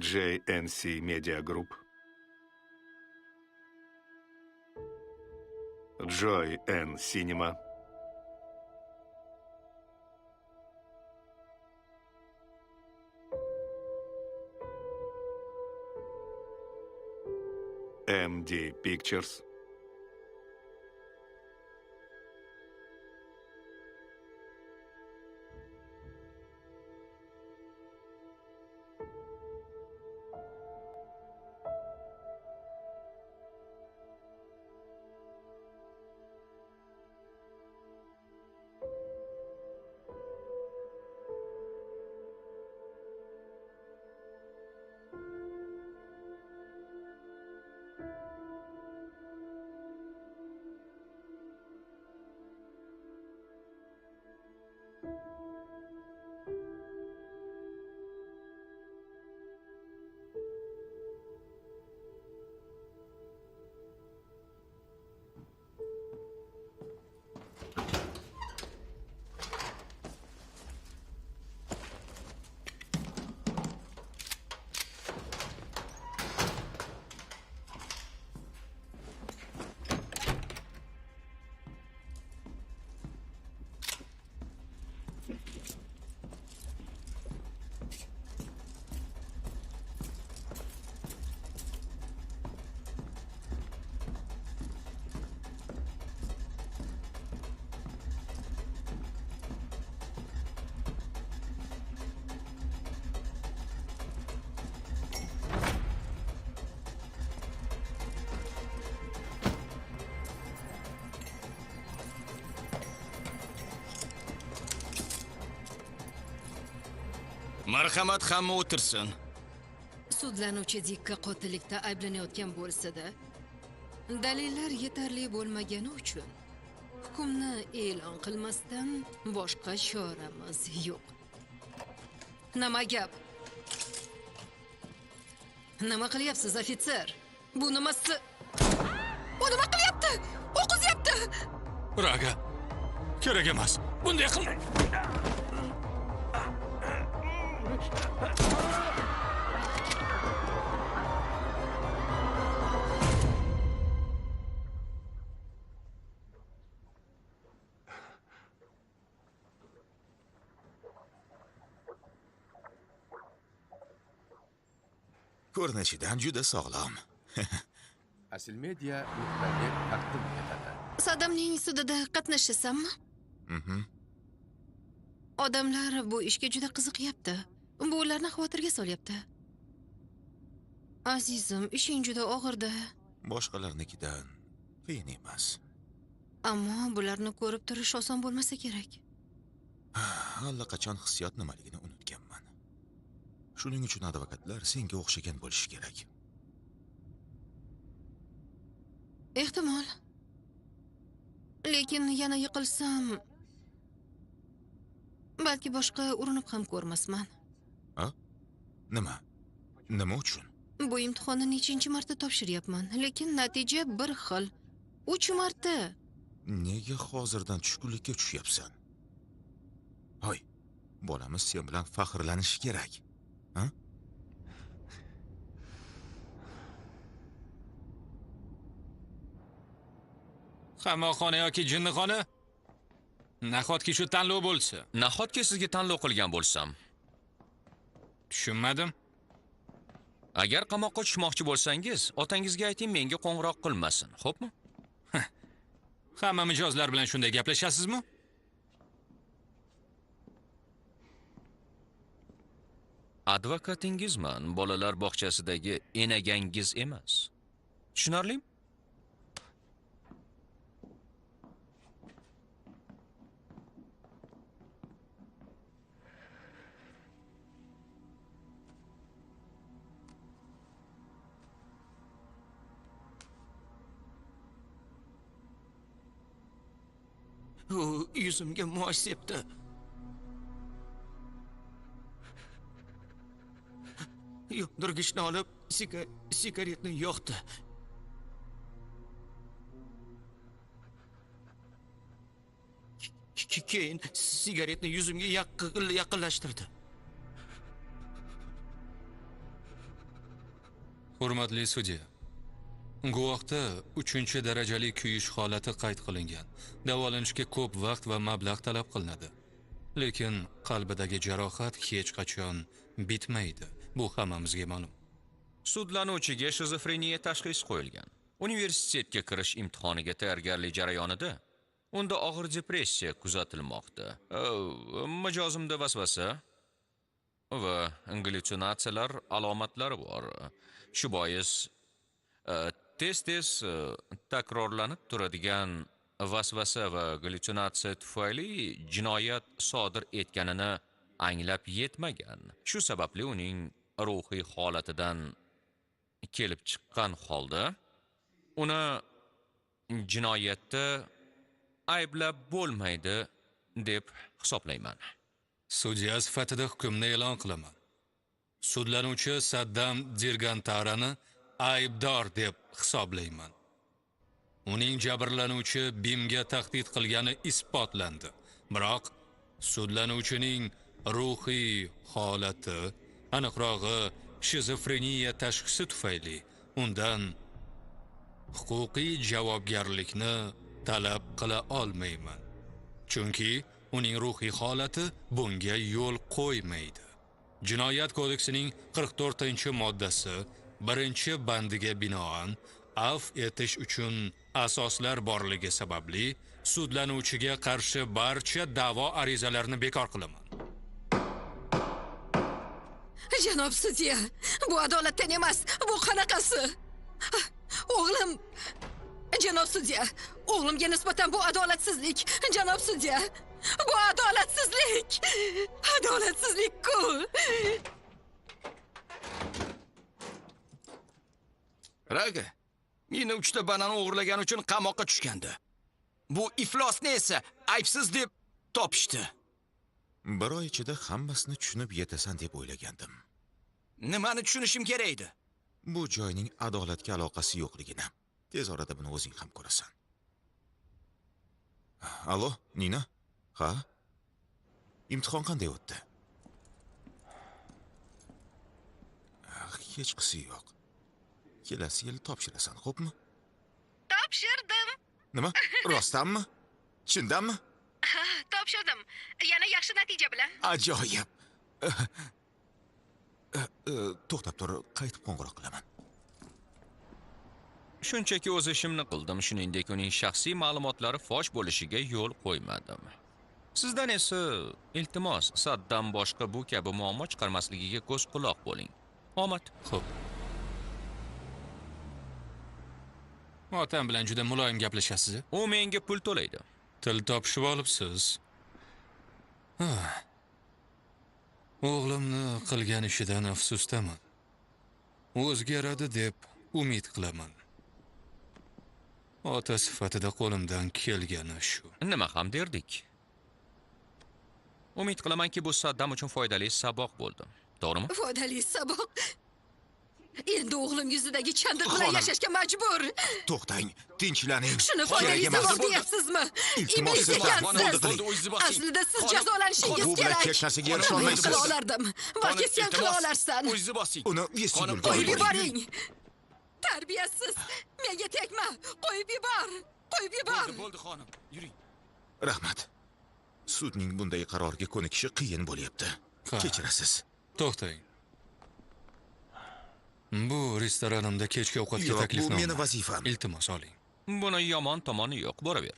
JNC Media Group, Joy N Cinema, MD Pictures, Marhamat, hamma o'tirsin. Sudlanuvchi Dikka qotillikda ayblanayotgan bo'lsa-da, dalillar yetarli bo'lmagani uchun hukmni e'lon qilmasdan boshqa choramiz yo'q. Nima gap? Nima qilyapsiz, ofitser? Bu nimasi? U nima qilyapti? O'q uzyapti. Raga, kerak emas. Bunday qilmang. Ko'rinishidan juda sog'lom. Asl media muxtarga taqdim etadi. Saddamning sudida qatnashasammi? Odamlar bu ishga juda qiziqyapti. Bu ularni xavotirga solyapti. Azizim, ishing juda og'irda. Boshqalarnikidan qiyin emas. Ammo bularni ko'rib turish oson bo'lmasa kerak. Allaqachon hissiyot nimaligini unutganman. Shuning uchun advokatlar senga o'xshagan bo'lishi kerak. Ehtimol. Lekin yana yiqilsam, balki boshqa urinib ham ko'rmasman. Ha? Nima? Nima uchun? Bu imtihonni nechinchi marta topshiryapman, lekin natija bir xil. 3 marta. Nega hozirdan tushkunlikka tushyapsan? Hoy, bolamiz sen bilan faxrlanishi kerak. Ha? Qamoqxona yoki jinnixona? Nahotki shu tanlov bo'lsa? Nahotki sizga tanlov qilgan bo'lsam? Tushunmadim. Agar qamoqqa tushmoqchi bo'lsangiz, otangizga ayting menga qo'ng'iroq qilmasin, xo'pmi? Hamma mijozlar bilan shunday gaplashasizmi? Advokatingizman, bolalar bog'chasidagi enagangiz emas. Tushunarlimi? U yuzimga mosh sepdi. Yondirgichni olib, sigaretni yoqdi. Keyin sigaretni yuzimga yaqinlashtirdi. Hurmatli sudya, guvohda 3-darajali kuyish holati qayd qilingan. Davolanishga ko'p vaqt va mablag' talab qilinadi. Lekin qalbidagi jarohat hech qachon bitmaydi. Bu hammamizga ma'lum. Sudlanuvchiga shizofreniya tashxisi qo'yilgan. Universitetga kirish imtihoniga tayyorgarlik jarayonida unda og'ir depressiya kuzatilmoqda. Mijozimda vasvasa va gallyutsinatsiyalar alomatlari bor. Shu bois tez-tez takrorlanib turadigan vasvasa va gallyutsinatsiya tufayli jinoyat sodir etganini anglab yetmagan. Shu sababli uning ruhiy holatidan kelib chiqqan holda uni jinoyatda ayblab bo'lmaydi deb hisoblayman. Sudya sifatida hukmni e'lon qilaman. Sudlanuvchi Saddam Dirgantarani aybdor deb hisoblayman. Uning jabrlanuvchi Bimga tahdid qilgani isbotlandi. Biroq sudlanuvchining ruhiy holati, aniqrog'i shizofreniya tashxisi tufayli undan huquqiy javobgarlikni talab qila olmayman. Chunki uning ruhiy holati bunga yo'l qo'ymaydi. Jinoyat kodeksining 44-moddasi 1-bandiga binoan afv etish uchun asoslar borligi sababli sudlanuvchiga qarshi barcha da'vo arizalarini bekor qilaman. Janob sudya, bu adolatdan emas, bu qanaqasi? O'g'lim, janob sudya, o'g'limga nisbatan bu adolatsizlik. Janob sudya, bu adolatsizlik. Adolatsizlik-ku. Raga, meni 3 banan o'g'irlagani uchun qamoqqa tushgandi. Bu iflosni esa aybsiz deb topishdi. Bir oy ichida hammasini tushunib yetasan deb o'ylagandim. Nimani tushunishim kerak edi? Bu joyning adolatga aloqasi yo'qligini. Tez orada buni o'zing ham ko'rasan. Alo, Nina? Ha? Imtihon qanday o'tdi? Hech qisi yo'q. Kelasi yil topshirasan, xo'pmi? Topshirdim. Nima? Rostdanmi? Chindanmi? Topshirdim. Yana yaxshi natija bilan. Ajoyib. To'xtab tur, qaytib qo'ng'iroq qilaman. Shunchaki o'z ishimni qildim, shuningdek uning shaxsiy ma'lumotlari fosh bo'lishiga yo'l qo'ymadim. Sizdan esa iltimos, Saddam boshqa bu kabi muammo chiqarmasligiga ko'z quloq bo'ling. Omad. Xo'p. Otam bilan juda muloyim gaplashasiz. U menga pul to'laydi. Til topishib olibsiz. O'g'limni qilgan ishidan afsusdaman. O'zgaradi deb umid qilaman. Ota sifatida qo'limdan kelgani shu. Nima ham derdik? Umid qilamanki, bu Saddam uchun foydali saboq bo'ldi. To'g'rimi? Foydali saboq. Endi o'g'lim yuzidagi chandiq bilan Xonim. yashashga majbur. To'xtang, tinchlaning. Shuni Kerak foydali emas. saboq deyapsizmi? Iltimos, Iblis sizlar ekansiz. bo'ldi. Aslida siz jazolanishingiz Bu bilan kerak. hech narsaga erisha Men olmaysiz. qila olardim. Balki sen qila olarsan. O'zingizni bosing. Uni vestibyulga Qo'yib Qo'yib olib boring. yuboring. Tarbiyasiz. Menga tegma. Qo'yib yubor. Qo'yib yubor. Bo'ldi xonim, yuring. Rahmat. Sudning bunday qarorga ko'nikishi qiyin bo'lyapti. Ha. Kechirasiz. To'xtang. Bu restoranimda kechki ovqatga Yo'q, bu taklifnoma. meni vazifam. Iltimos oling. Buni yomon tomoni yo'q, boraver.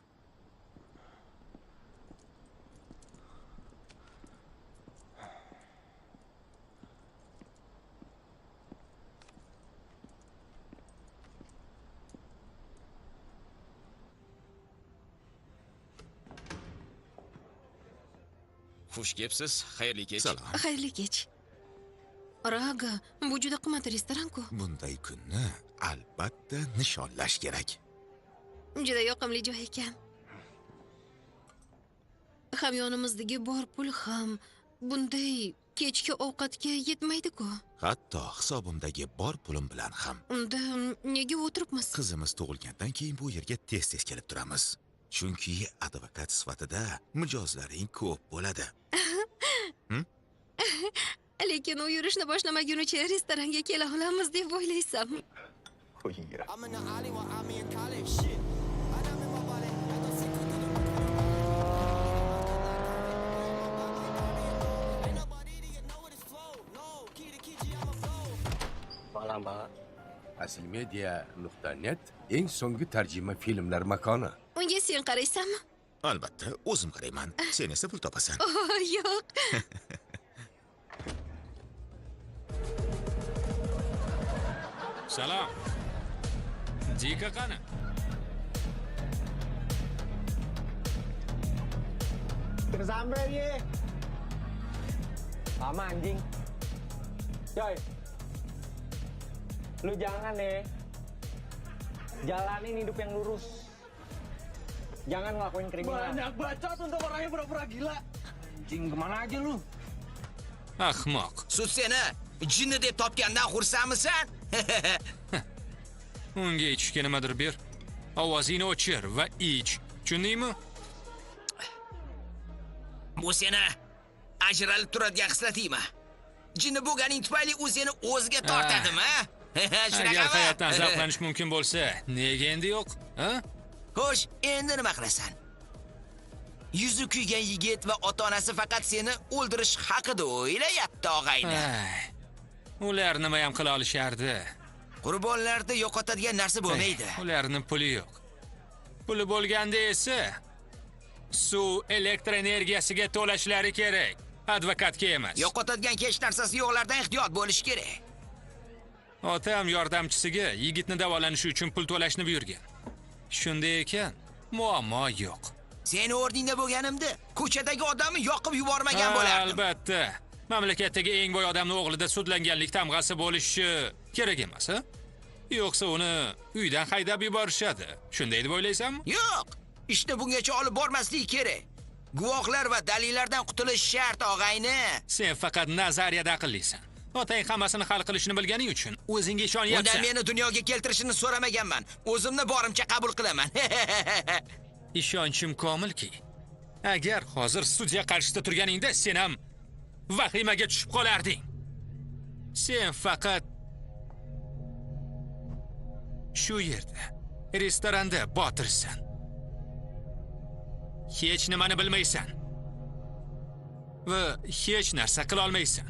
Xush kelibsiz. Xayrli kech. Salom. Xayrli kech. Raga, bu juda qimmat restoran-ku. Bunday kunni albatta nishonlash kerak. Juda yoqimli joy ekan. Hamyonimizdagi bor pul ham bunday kechki ovqatga yetmaydi-ku. Hatto hisobimdagi bor pulim bilan ham. Unda nega o'tiribmiz? Qizimiz tug'ilgandan keyin bu yerga tez-tez kelib turamiz. Chunki advokat sifatida mijozlaring ko'p bo'ladi. Lekin u yurishni boshlamaguncha restoranga kela olamiz deb o'ylaysanmi? I'm in the alley while I'm in college. Shit. And I'm in my body. I don't see good Ain't nobody to know what it's flow. No, key to Kiji, I'm a flow. Asilmedia.net eng so'nggi tarjima filmlar makoni. Unga sen qaraysanmi? Albatta, o'zim qarayman. Sen esa pul topasan. Oh, yo'q. Salom. Dika qani? Kena sampai dia. Lama anjing. Coy. Lu jangan deh. Jalanin hidup yang lurus. Jangan ngelakuin kriminal. Banyak bacot untuk orang yang pura-pura gila. Anjing, kemana aja lu? Ahmoq. Sud seni jinni deb topgandan xursandmisan? Unga ichishga nimadir ber. Ovozingni o'chir va ich. Tushundingmi? Bu seni ajralib turadigan xislatingmi? Jinni bo'lganing tufayli u seni o'ziga tortadimi? Agar Shunaqami? hayotdan zavqlanish mumkin bo'lsa, nega endi yo'q? Ha? Xo'sh, endi nima qilasan? Yuzi kuygan yigit va ota-onasi faqat seni o'ldirish haqida o'ylayapti, og'ayni. Ular nima ham qila olishardi? Qurbonlarda yo'qotadigan narsa bo'lmaydi. Ularning puli yo'q. Puli bo'lganda esa suv, elektr energiyasiga to'lashlari kerak. Advokatga emas. Yo'qotadigan hech narsasi yo'qlardan ehtiyot bo'lish kerak. Otam yordamchisiga yigitni davolanishi uchun pul to'lashni buyurgan. Shunday ekan, muammo yo'q. Seni o'rningda bo'lganimda ko'chadagi odamni yoqib yubormagan bo'lardim. Albatta. Mamlakatdagi eng boy odamning o'g'lida sudlanganlik tamg'asi bo'lishi kerak emas, ha? Yo'qsa uni uydan haydab yuborishadi. Shunday deb o'ylaysanmi? Yo'q. Ishni bungacha olib bormaslik kerak. Guvohlar va dalillardan qutulish shart, og'ayni. Sen faqat nazariyada aqllisan. Otang hammasini hal qilishni bilganing uchun o'zingga ishonyapsan. Undan meni dunyoga keltirishini so'ramaganman. O'zimni borimcha qabul qilaman. Ishonchim komilki, agar hozir sudya qarshisida turganingda sen ham vahimaga tushib qolarding. Sen faqat shu yerda, restoranda botirsan. Hech nimani bilmaysan. Va hech narsa qila olmaysan.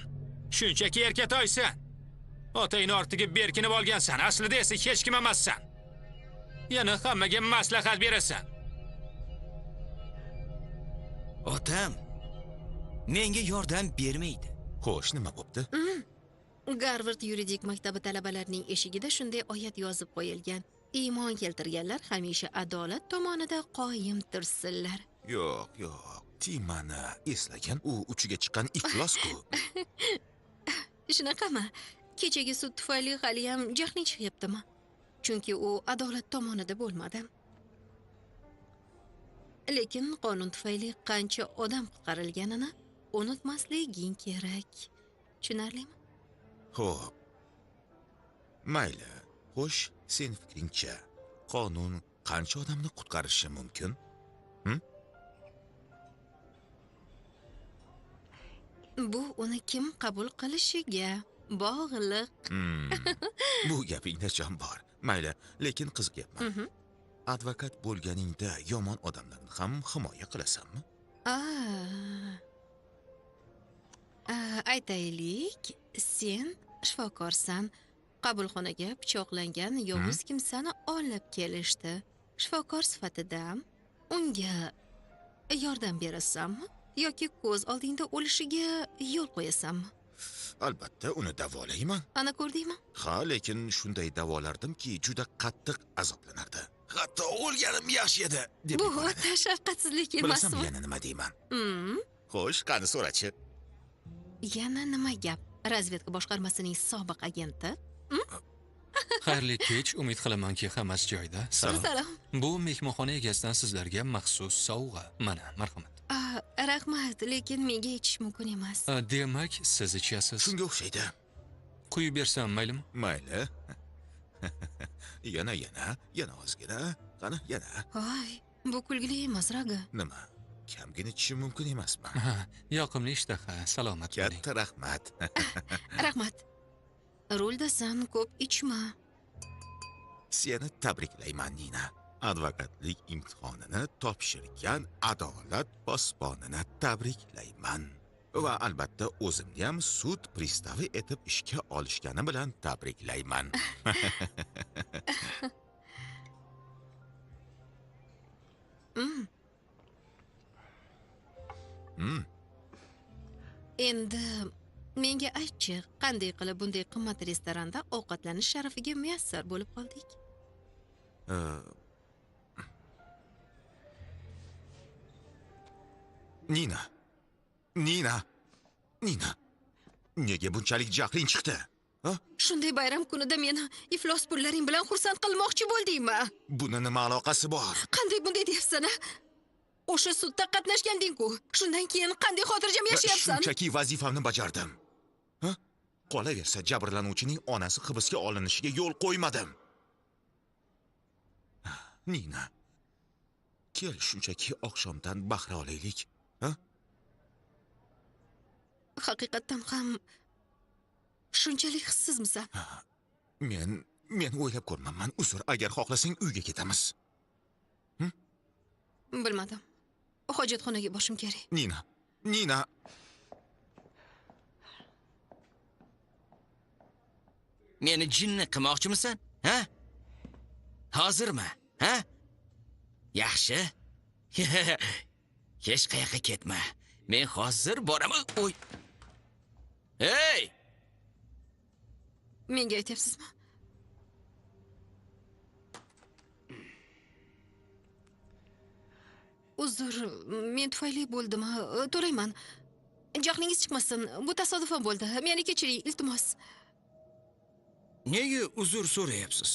Shunchaki erkatoysan. Otangni ortiga berkinib olgansan. Aslida esa hech kim emassan. Yana hammaga maslahat berasan. Otam menga yordam bermaydi. Xo'sh, nima bo'pti? Garvard yuridik maktabi talabalarining eshigida shunday oyat yozib qo'yilgan. Iymon keltirganlar hamisha adolat tomonida qoyim tursinlar. Yo'q. Timani eslagan u uchiga chiqqan iflos-ku. Shunaqami? Kechagi sud tufayli hali ham jahling chiqyaptimi? Chunki u adolat tomonida bo'lmadi. Lekin qonun tufayli qancha odam qutqarilganini unutmasliging kerak. Tushunarlimi? Xo'p. Mayli. Xo'sh, sen fikringcha, qonun qancha odamni qutqarishi mumkin? Bu uni kim qabul qilishiga bog'liq. Bu gapingda jon bor. Mayli, lekin qiziqyapman. Advokat bo'lganingda yomon odamlarni ham himoya qilasanmi? Aytaylik, sen shifokorsan. Qabulxonaga pichoqlangan yovuz kimsani olib kelishdi. Shifokor sifatida unga yordam berasanmi yoki ko'z oldingda o'lishiga yo'l qo'yasanmi? Albatta, uni davolayman. Ana ko'rdingmi? Ha, lekin shunday davolardimki, juda qattiq azoblanardi. Hatto o'lganim yaxshi edi, deb Bu yuboradi. o'ta shafqatsizlik Bilasan emasmi? yana nima deyman? Xo'sh, qani so'rachi. Yana nima gap? Razvedka boshqarmasining sobiq agenti? Xayrli kech, umid qilamanki hammasi joyida. Salom. Bu mehmonxona egasidan sizlarga maxsus sovg'a. Mana, marhamat. Rahmat, lekin menga ichish mumkin emas. Demak, siz ichasiz. Shunga o'xshaydi. Quyib bersam maylimi? Mayli. yana ozgina. Qani, yana. Voy, bu kulgili emas, Raga. Nima? kamgina ichishim mumkin emasmi? Ha, yoqimli ishtaha, salomat bo'ling. Katta rahmat. Rahmat. Ruldasan, ko'p ichma. Seni tabriklayman, Nina. Advokatlik imtihonini topshirgan adolat posbonini tabriklayman. Va albatta o'zimni ham sud pristavi etib ishga olishgani bilan tabriklayman. Endi menga aytchi, qanday qilib bunday qimmat restoranda ovqatlanish sharafiga muyassar bo'lib qoldik? Nina. Nega bunchalik jahling chiqdi? Ha? Shunday bayram kunida meni iflos pullaring bilan xursand qilmoqchi bo'ldingmi? Buni nima aloqasi bor? Qanday bunday deyapsan? O'sha sudda qatnashganding-ku. Shundan keyin qanday xotirjam yashayapsan? Shunchaki vazifamni bajardim. Ha? Qolaversa jabrlanuvchining onasi hibsga olinishiga yo'l qo'ymadim. Nina. Kel shunchaki oqshomdan bahra olaylik. Ha? Haqiqatan ham shunchalik hissizmisan? Men o'ylab ko'rmanman. Uzr, agar xohlasang uyga ketamiz. Bilmadim. Hojatxonaga borishim kerak. Nina. Meni jinni qilmoqchimisan? Ha? Hozirmi? Ha? Yaxshi. Hech qayoqqa ketma. Men hozir boraman. Oy. Hey! Menga aytyapsizmi? Uzr, men tufayli bo'ldimi? To'layman. Jahlingiz chiqmasin. Bu tasodifan bo'ldi. Meni kechiring, iltimos. Nega uzr so'rayapsiz?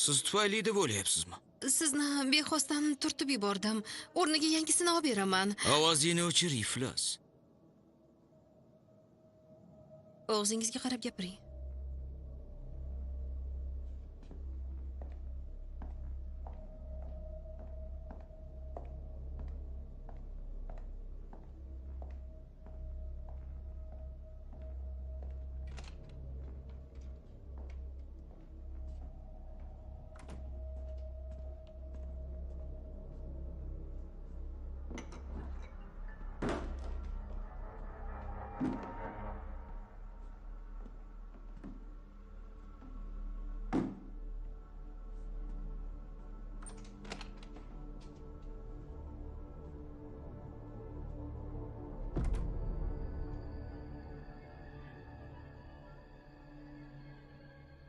Siz tufayli deb o'ylayapsizmi? Sizni bexosdan turtib yubordim. O'rniga yangisini olib beraman. Ovozingni o'chir, iflos. Og'zingizga qarab gapiring.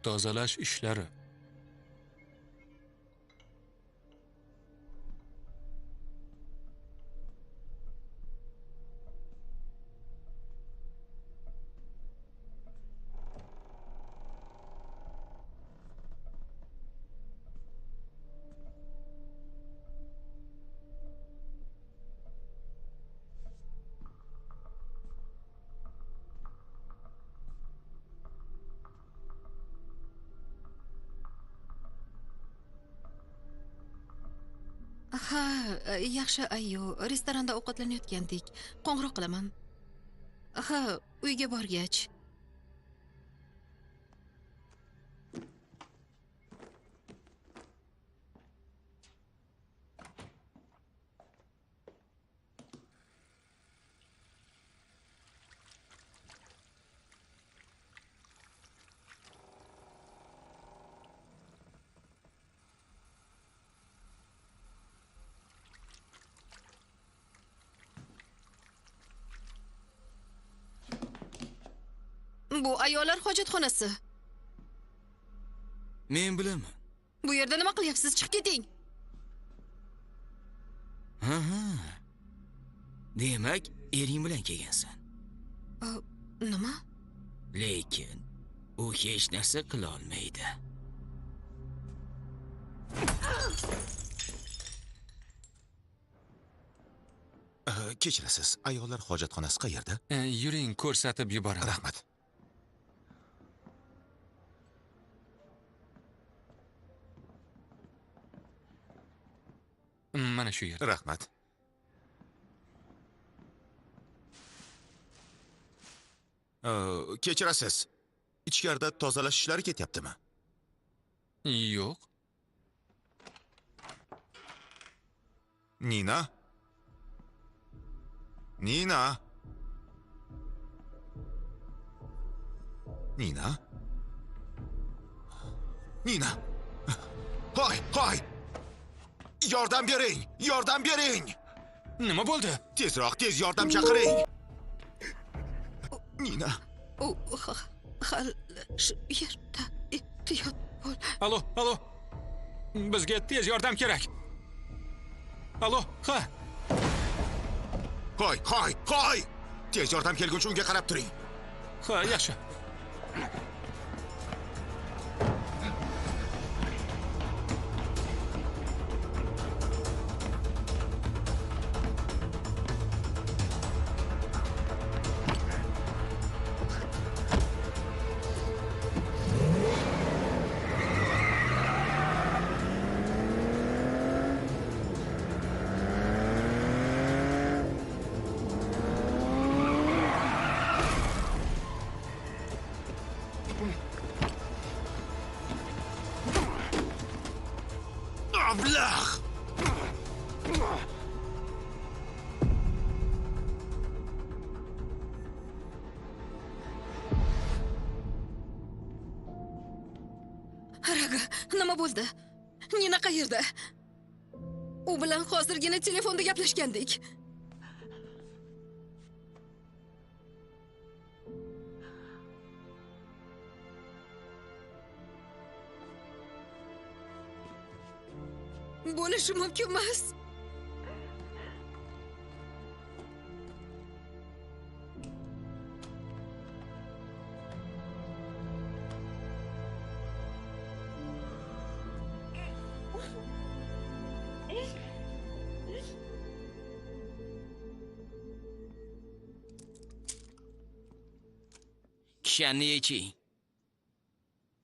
Tozalash ishlari. Ha, yaxshi ayyo. Restoranda ovqatlanayotgandik. Qo'ng'iroq qilaman. Ha, uyga borgach. Bu ayollar hojatxonasi. Men bilaman. Bu yerda nima qilyapsiz? Chiqib keting. Ha. Demak, ering bilan kelgansan. Nima? Lekin u hech narsa qila olmaydi. Kechirasiz, ayollar hojatxonasi qayerda? Yuring, ko'rsatib yuboraman. Rahmat. Mana shu yerda. Rahmat. Kechirasiz. Ichkarida tozalash ishlari ketyaptimi? Yo'q. Nina? Nina? Nina? Nina! Hoy, hoy! Yordam bering! Yordam bering! Nima bo'ldi? Tezroq, tez yordam chaqiring! Nina! u hali shu yerda ehtiyot bo'l. Alo, alo. Bizga tez yordam kerak. Alo, ha. Hoy, hoy, hoy! Tez yordam kelguncha unga qarab turing. Ha, yaxshi. Ablah! Raga, nima bo'ldi? Nina qayerda? U bilan hozirgina telefonda gaplashgandik. Bo'lishi mumkin emas. Kishanni yeching.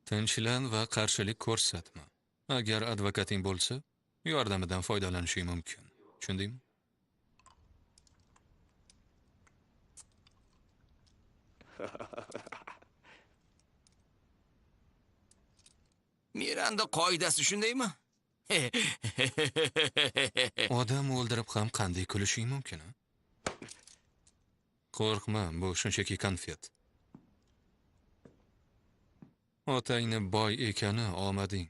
Tinchlan va qarshilik ko'rsatma. Agar advokating bo'lsa, yordamidan foydalanishing mumkin. Tushundingmi? Miranda qoidasi shundaymi? Odam o'ldirib ham qanday kulishing mumkin? Qo'rqma, bu shunchaki konfet. Otangni boy ekani omading.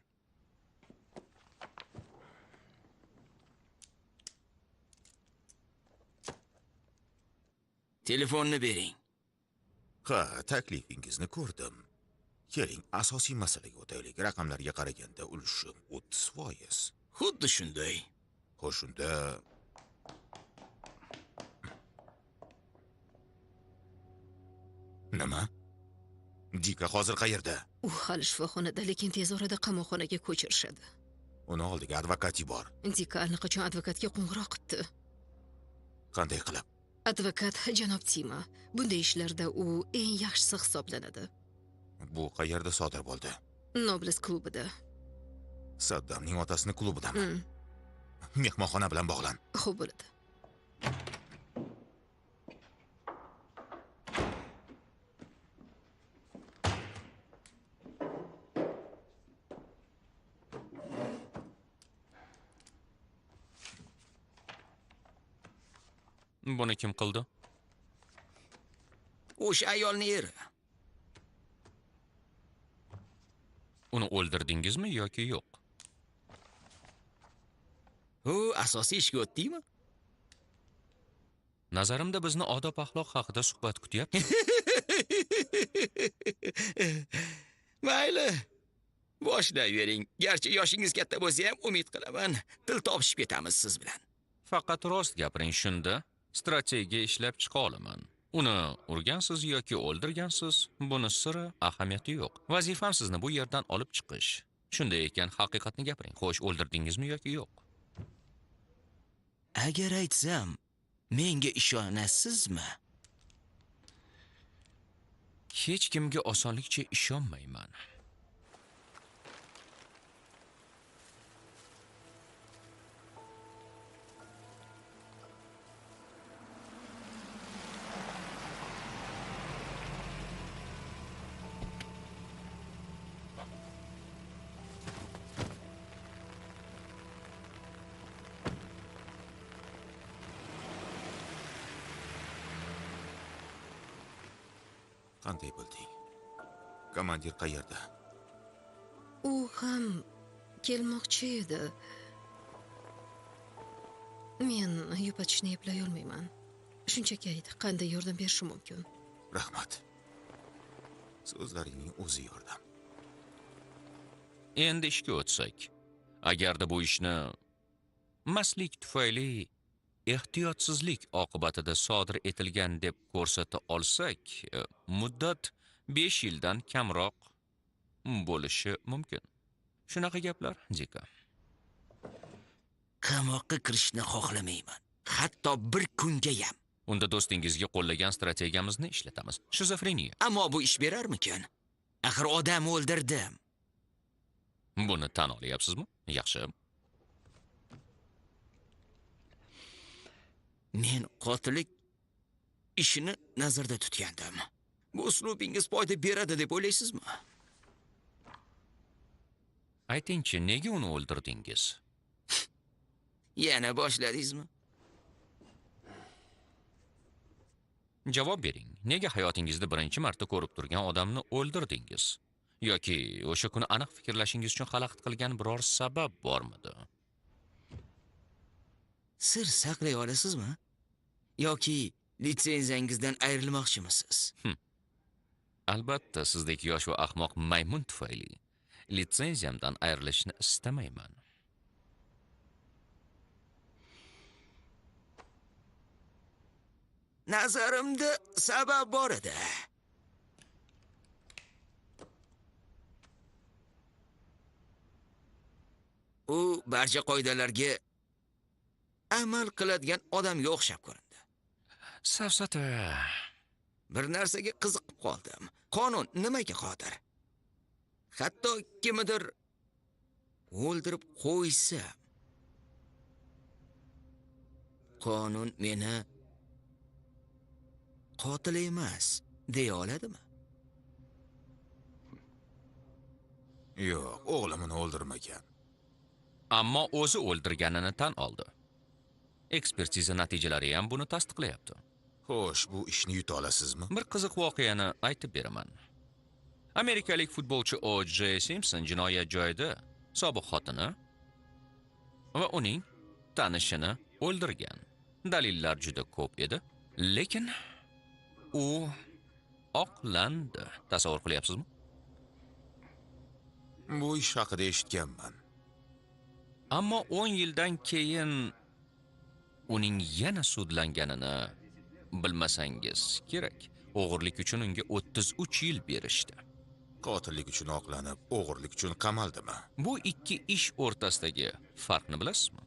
Telefonni bering. Ha, taklifingizni ko'rdim. Keling, asosiy masalaga o'taylik. Raqamlarga qaraganda ulushim 30%. Xuddi shunday. Xo'sh, unda nima? Dika hozir qayerda? U hali shifoxonada, lekin tez orada qamoqxonaga ko'chirishadi. Uni oldiga advokati bor. Dika allaqachon advokatga qo'ng'iroq qildi. Qanday qilib? Advokat janob Tima. Bunday ishlarda u eng yaxshisi hisoblanadi. Bu qayerda sodir bo'ldi? Nobles klubida. Saddamning otasini klubidami? Mehmonxona bilan bog'lan. Xo'p bo'ladi. Buni kim qildi? O'sha ayolni eri. Uni o'ldirdingizmi yoki yo'q? U asosiy ishga o'tdingmi? Nazarimda bizni odob axloq haqida suhbat kutyapti. Mayli. Boshlayvering. Garchi yoshingiz katta bo'lsa ham umid qilaman, til topishib ketamiz siz bilan. Faqat rost gapiring, shunda strategiya ishlab chiqa olaman. Uni urgansiz yoki o'ldirgansiz, buni sira ahamiyati yo'q. Vazifam sizni bu yerdan olib chiqish. Shunday ekan, haqiqatni gapiring. Xo'sh, o'ldirdingizmi yoki yo'q? Agar aytsam, menga ishonasizmi? Hech kimga osonlikcha ishonmayman. Qanday bilding? Komandir qayerda? U ham kelmoqchi edi. Men yupatishni eplay olmayman. Shunchaki ayt, qanday yordam berishim mumkin? Rahmat. So'zlaringning o'zi yordam. Endi ishga o'tsak. Agarda bu ishni mastlik tufayli ehtiyotsizlik oqibatida sodir etilgan deb ko'rsata olsak, muddat 5 yildan kamroq bo'lishi mumkin. Shunaqa gaplar, Dika. Qamoqqa kirishni xohlamayman. Hatto bir kunga ham. Unda do'stingizga qo'llagan strategiyamizni ishlatamiz. Shizofreniya. Ammo bu ish berarmikan? Axir odam o'ldirdim. Buni tan olyapsizmi? Yaxshi. Men qotillik ishini nazarda tutgandim. Bu uslubingiz foyda beradi deb o'ylaysizmi? Aytingchi, nega uni o'ldirdingiz? Yana boshladingizmi? Javob bering. Nega hayotingizda birinchi marta ko'rib turgan odamni o'ldirdingiz? Yoki o'sha kuni aniq fikrlashingiz uchun xalaqit qilgan biror sabab bormidi? Sir saqlay olasizmi? Yoki litsenziyangizdan ayrilmoqchimisiz? Albatta, sizdek yosh va ahmoq maymun tufayli litsenziyamdan ayrilishni istamayman. Nazarimda sabab bor edi. U barcha qoidalarga amal qiladigan odamga o'xshab ko'rindi. Safsata. Bir narsaga qiziqib qoldim. Qonun nimaga qodir? Hatto kimnidir o'ldirib qo'ysa, qonun meni qotil emas deya oladimi? Yo'q, o'g'limni o'ldirmagan. Ammo o'zi o'ldirganini tan oldi. Ekspertiza natijalari ham buni tasdiqlayapti. Xo'sh, bu ishni yuta olasizmi? Bir qiziq voqeani aytib beraman. Amerikalik futbolchi O.J. Simpson jinoyat joyida sobiq xotini va uning tanishini o'ldirgan. Dalillar juda ko'p edi, lekin u oqlandi. Tasavvur qilyapsizmi? Bu ish haqida eshitganman. Ammo 10 yildan keyin uning yana sudlanganini bilmasangiz kerak. O'g'irlik uchun unga 33 yil berishdi. Qotillik uchun oqlanib, o'g'irlik uchun qamaldimi? Bu ikki ish o'rtasidagi farqni bilasizmi?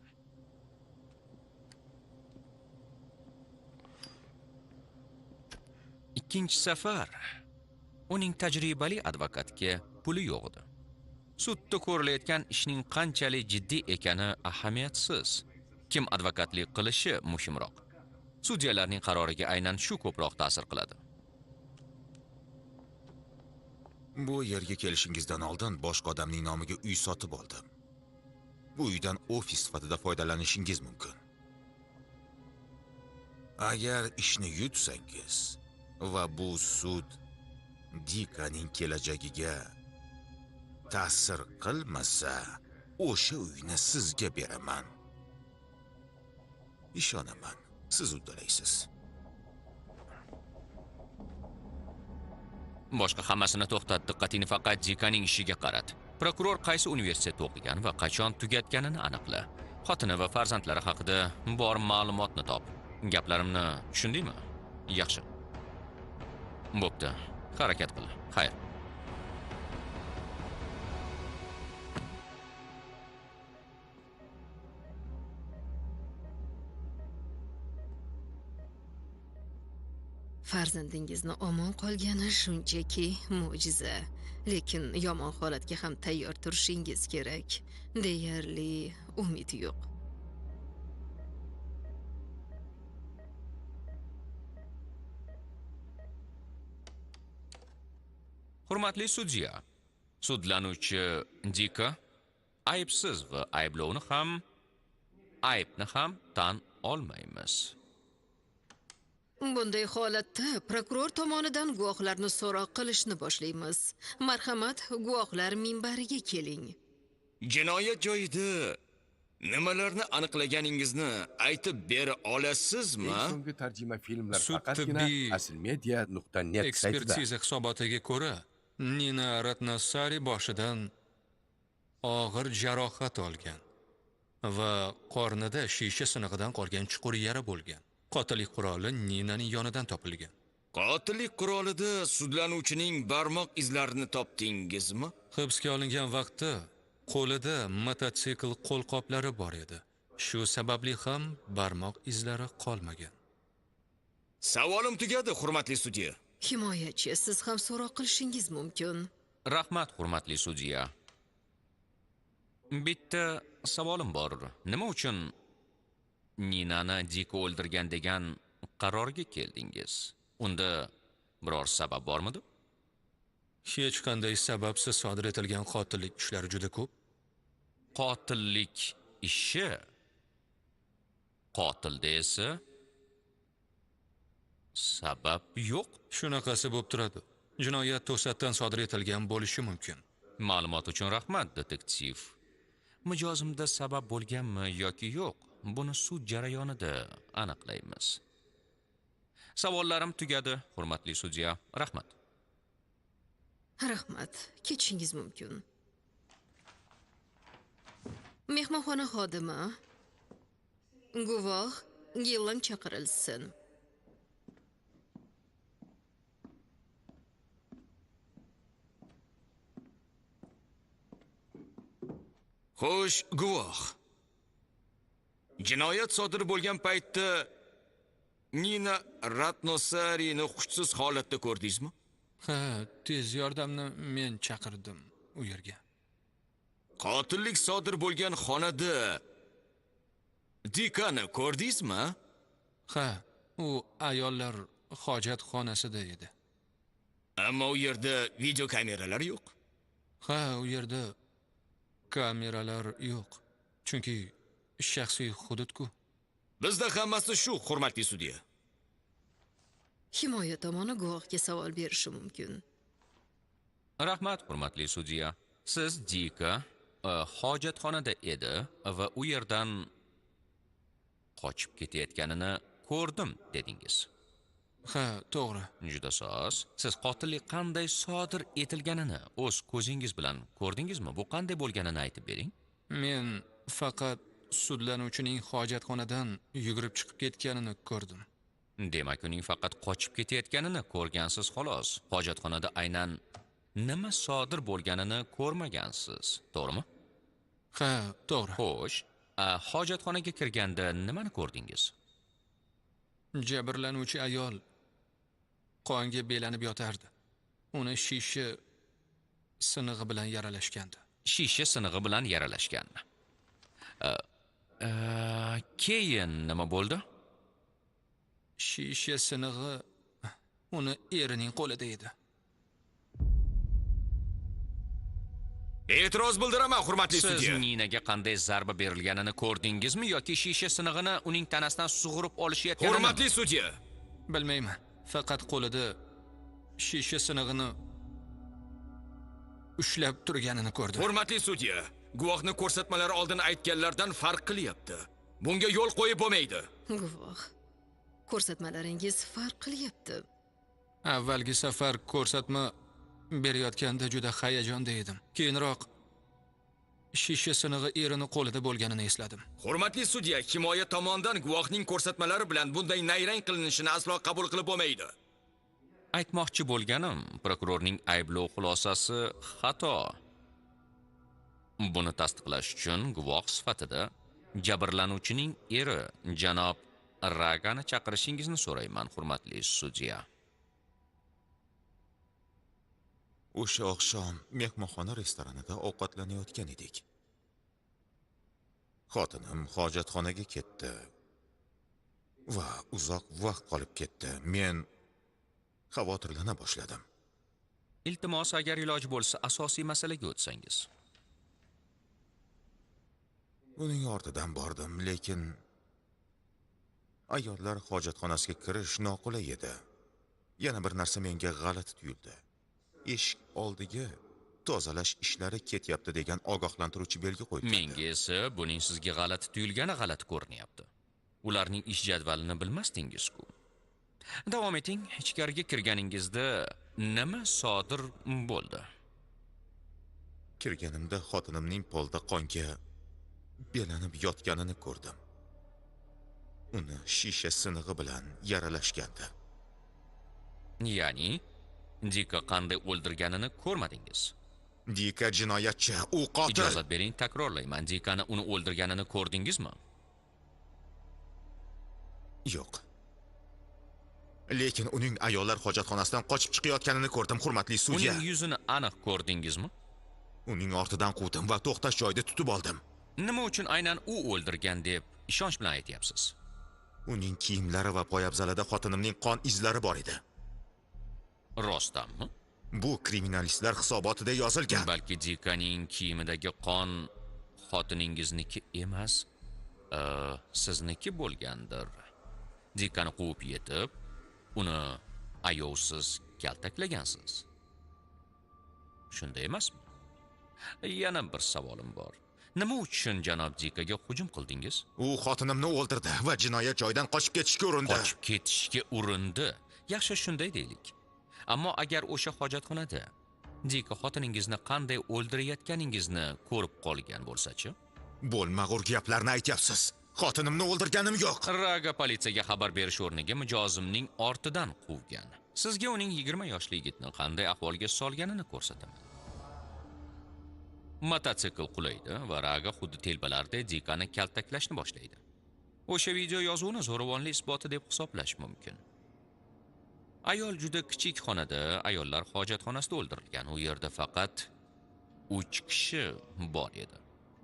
Ikkinchi safar uning tajribali advokatga puli yo'q edi. Sudda ko'rilayotgan ishning qanchalik jiddiy ekani ahamiyatsiz. Kim advokatlik qilishi muhimroq. Sudyalarning qaroriga aynan shu ko'proq ta'sir qiladi. Bu yerga kelishingizdan oldin boshqa odamning nomiga uy sotib oldim. Bu uydan ofis sifatida foydalanishingiz mumkin. Agar ishni yutsangiz va bu sud Dikaning kelajagiga ta'sir qilmasa, o'sha uyni sizga beraman. Ishonaman, siz uddalaysiz. Boshqa hammasini to'xtat, diqqatingni faqat Dikaning ishiga qarat. Prokuror qaysi universitetda o'qigan va qachon tugatganini aniqla. Xotini va farzandlari haqida bor ma'lumotni top. Gaplarimni tushundingmi? Yaxshi. Bo'pti. Harakat qil. Xayr. Farzandingizni omon qolgani shunchaki mo'jiza. Lekin yomon holatga ham tayyor turishingiz kerak. Deyarli umid yo'q. Hurmatli sudya, sudlanuvchi Dika aybsiz va ayblovni ham, aybni ham tan olmaymiz. Bunday holatda prokuror tomonidan guvohlarni so'roq qilishni boshlaymiz. Marhamat, guvohlar minbariga keling. Jinoyat joyida nimalarni aniqlaganingizni aytib bera Eng olasizmi? so'nggi tarjima filmlar Sud faqatgina tibbiy aslmedia.net saytida. Ekspertiza hisobotiga ko'ra, Nina Ratnasari boshidan og'ir jarohat olgan va qornida shisha sinig'idan qolgan chuqur yara bo'lgan. Qotillik quroli Ninaning yonidan topilgan. Qotillik qurolida sudlanuvchining barmoq izlarini topdingizmi? Hibsga olingan vaqtda qo'lida mototsikl qo'lqoplari bor edi. Shu sababli ham barmoq izlari qolmagan. Savolim tugadi, hurmatli sudya. Himoyachi, siz ham so'roq qilishingiz mumkin. Rahmat, hurmatli sudya. Bitta savolim bor. Nima uchun Ninani Dik o'ldirgan degan qarorga keldingiz? Unda biror sabab bormidi? Hech qanday sababsiz sodir etilgan qotillik ishlari juda ko'p. Qotillik ishi qotilda esa sabab yo'q. Shunaqasi bo'lib turadi. Jinoyat to'satdan sodir etilgan bo'lishi mumkin. Ma'lumot uchun rahmat, detektiv. Mijozimda sabab bo'lganmi yoki yo'q, buni sud jarayonida aniqlaymiz. Savollarim tugadi, hurmatli sudya. Rahmat. Rahmat, ketishingiz mumkin. Mehmonxona xodimi, guvoh Gillan chaqirilsin. Xo'sh, guvoh. Jinoyat sodir bo'lgan paytda Nina Ratnosariyni hushsiz holatda ko'rdingizmi? Ha, tez yordamni men chaqirdim u yerga. Qotillik sodir bo'lgan xonada Dikani ko'rdingizmi? Ha, u ayollar hojatxonasida edi. Ammo u yerda video kameralar yo'q. Ha, u yerda kameralar yo'q. Chunki shaxsiy hudud-ku. Bizda hammasi shu, hurmatli sudya. Himoya tomoni guvohga savol berishi mumkin. Rahmat, hurmatli sudya. Siz Dika hojatxonada edi va u yerdan qochib ketayotganini ko'rdim dedingiz. Ha, to'g'ri. Juda soz. Siz qotillik qanday sodir etilganini o'z ko'zingiz bilan ko'rdingizmi? Bu qanday bo'lganini aytib bering. Men faqat sudlanuvchining hojatxonadan yugurib chiqib ketganini ko'rdim. Demak, uning faqat qochib ketayotganini ko'rgansiz xolos. Hojatxonada aynan nima sodir bo'lganini ko'rmagansiz, to'g'rimi? Ha, to'g'ri. Xo'sh, hojatxonaga kirganda nimani ko'rdingiz? Jabrlanuvchi ayol qonga belanib yotardi. Uni shisha sinig'i bilan yaralashgandi. Shisha sinig'i bilan yaralashganmi? Keyin nima bo'ldi? Shisha sinig'i uni erining qo'lida edi. E'tiroz bildiraman, hurmatli Siz sudya. Ninaga qanday zarba berilganini ko'rdingizmi yoki shisha sinig'ini uning tanasidan sug'urib olishayotganini? Hurmatli sudya. Bilmayman. Faqat qo'lida shisha sinig'ini ushlab turganini ko'rdim. Hurmatli sudya, guvohni ko'rsatmalari oldin aytganlardan farq qilyapti. Bunga yo'l qo'yib bo'lmaydi. Guvoh, ko'rsatmalaringiz farq qilyapti. Avvalgi safar ko'rsatma berayotganda juda hayajonda edim. Keyinroq shisha sinig'i erini qo'lida bo'lganini esladim. Hurmatli sudya, himoya tomonidan guvohning ko'rsatmalari bilan bunday nayrang qilinishini aslo qabul qilib bo'lmaydi. Aytmoqchi bo'lganim, prokurorning ayblov xulosasi xato. Buni tasdiqlash uchun guvoh sifatida jabrlanuvchining eri janob Ragani chaqirishingizni so'rayman, hurmatli sudya. O'sha oqshom mehmonxona restoranida ovqatlanayotgan edik. Xotinim hojatxonaga ketdi va uzoq vaqt qolib ketdi. Men xavotirlana boshladim. Iltimos, agar iloji bo'lsa, asosiy masalaga o'tsangiz. Uning ortidan bordim, lekin Ayollar hojatxonasiga kirish noqulay edi. Yana bir narsa menga g'alati tuyuldi. Eshik oldiga tozalash ishlari ketyapti degan ogohlantiruvchi belgi qo'yilgan. Menga esa buning sizga g'alati tuyulgani g'alati ko'rinyapti. Ularning ish jadvalini bilmasdingiz-ku. Davom eting. Ichkariga kirganingizda nima sodir bo'ldi? Kirganimda xotinimning polda qonga belanib yotganini ko'rdim. Uni shisha sinig'i bilan yaralashgandi. Ya'ni Dika qanday o'ldirganini ko'rmadingiz. Dika jinoyatchi, u qotil. Ijozat bering, takrorlayman. Dikani uni o'ldirganini ko'rdingizmi? Yo'q. Lekin uning ayollar hojatxonasidan qochib chiqayotganini ko'rdim, hurmatli sudya. Uning yuzini aniq ko'rdingizmi? Uning ortidan quvdim va to'xtash joyida tutib oldim. Nima uchun aynan u o'ldirgan deb ishonch bilan aytyapsiz? Uning kiyimlari va poyabzalida xotinimning qon izlari bor edi. Rostdanmi? Bu kriminalistlar hisobotida yozilgan. Balki Dikaning kiyimidagi qon xotiningizniki emas, sizniki bo'lgandir. Dikani quvib yetib, uni ayovsiz kaltaklagansiz. Shunday emasmi? Yana bir savolim bor. Nima uchun janob Dikaga hujum qildingiz? U xotinimni o'ldirdi va jinoyat joyidan qochib ketishga urindi. Qochib ketishga urindi. Yaxshi, shunday deylik. Ammo agar o'sha hojatxonada Dika xotiningizni qanday o'ldirayotganingizni ko'rib qolgan bo'lsa-chi? Bo'lmag'ur gaplarni aytyapsiz. Xotinimni o'ldirganim yo'q. Raga politsiyaga xabar berish o'rniga mijozimning ortidan quvgan. Sizga uning 20 yoshli yigitni qanday ahvolga solganini ko'rsataman. Mototsikl qulaydi va Raga xuddi telbalardek Dikani kaltaklashni boshlaydi. O'sha video yozuvini zo'ravonlik isboti deb hisoblash mumkin. Ayol juda kichik xonada, ayollar hojatxonasida o'ldirilgan. U yerda faqat 3 kishi bor edi.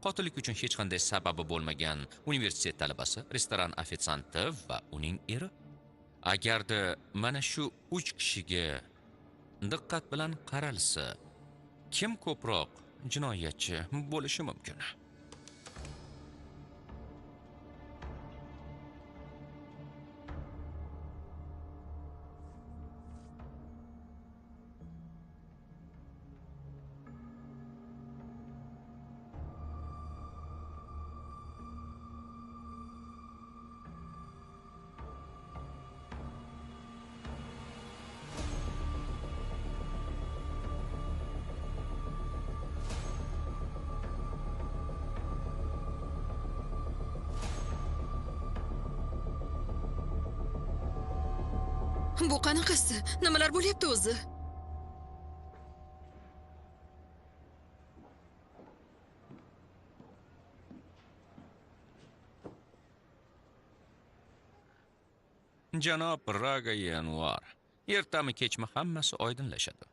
Qotillik uchun hech qanday sababi bo'lmagan universitet talabasi, restoran ofitsianti va uning eri. Agarda mana shu 3 kishiga diqqat bilan qaralsa, kim ko'proq jinoyatchi bo'lishi mumkin? Bu qanaqasi? Nimalar bo'lyapti o'zi? Janob Raga Yanvar, ertami kechmi hammasi oydinlashadi.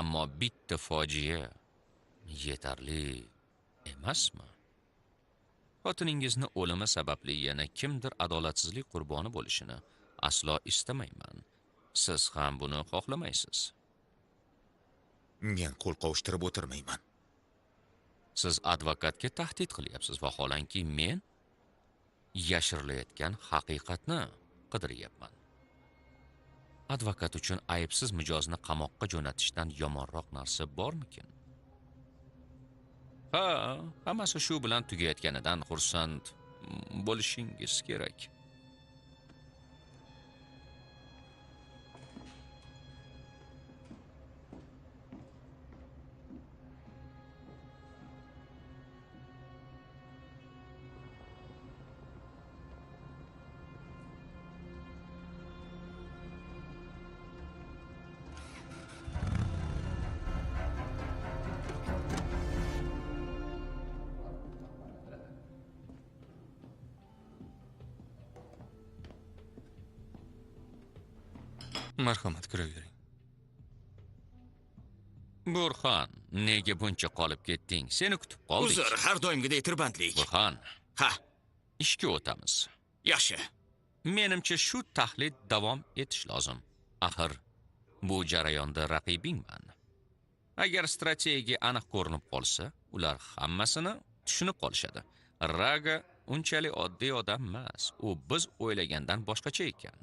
Ammo bitta fojia yetarli emasmi? Xotiningizni o'limi sababli yana kimdir adolatsizlik qurboni bo'lishini aslo istamayman. Siz ham buni xohlamaysiz. Men qo'l qovushtirib o'tirmayman. Siz advokatga tahdid qilyapsiz va holanki men yashirilayotgan haqiqatni qidiryapman. Advokat uchun aybsiz mijozni qamoqqa jo'natishdan yomonroq narsa bormikin? Ha, hammasi shu bilan tugayotganidan xursand bo'lishingiz kerak. Marhamat, kiravering. Burxon, nega buncha qolib ketding? Seni kutib qoldik. Uzr, har doimgidek tirbandlik. Burxon, Ha, ishga o'tamiz. yaxshi. Menimcha shu tahlil davom etish lozim. Axir bu jarayonda raqibingman. Agar strategiya aniq ko'rinib qolsa, ular hammasini tushunib qolishadi. Raga unchalik oddiy odam emas. U biz o'ylagandan boshqacha ekan.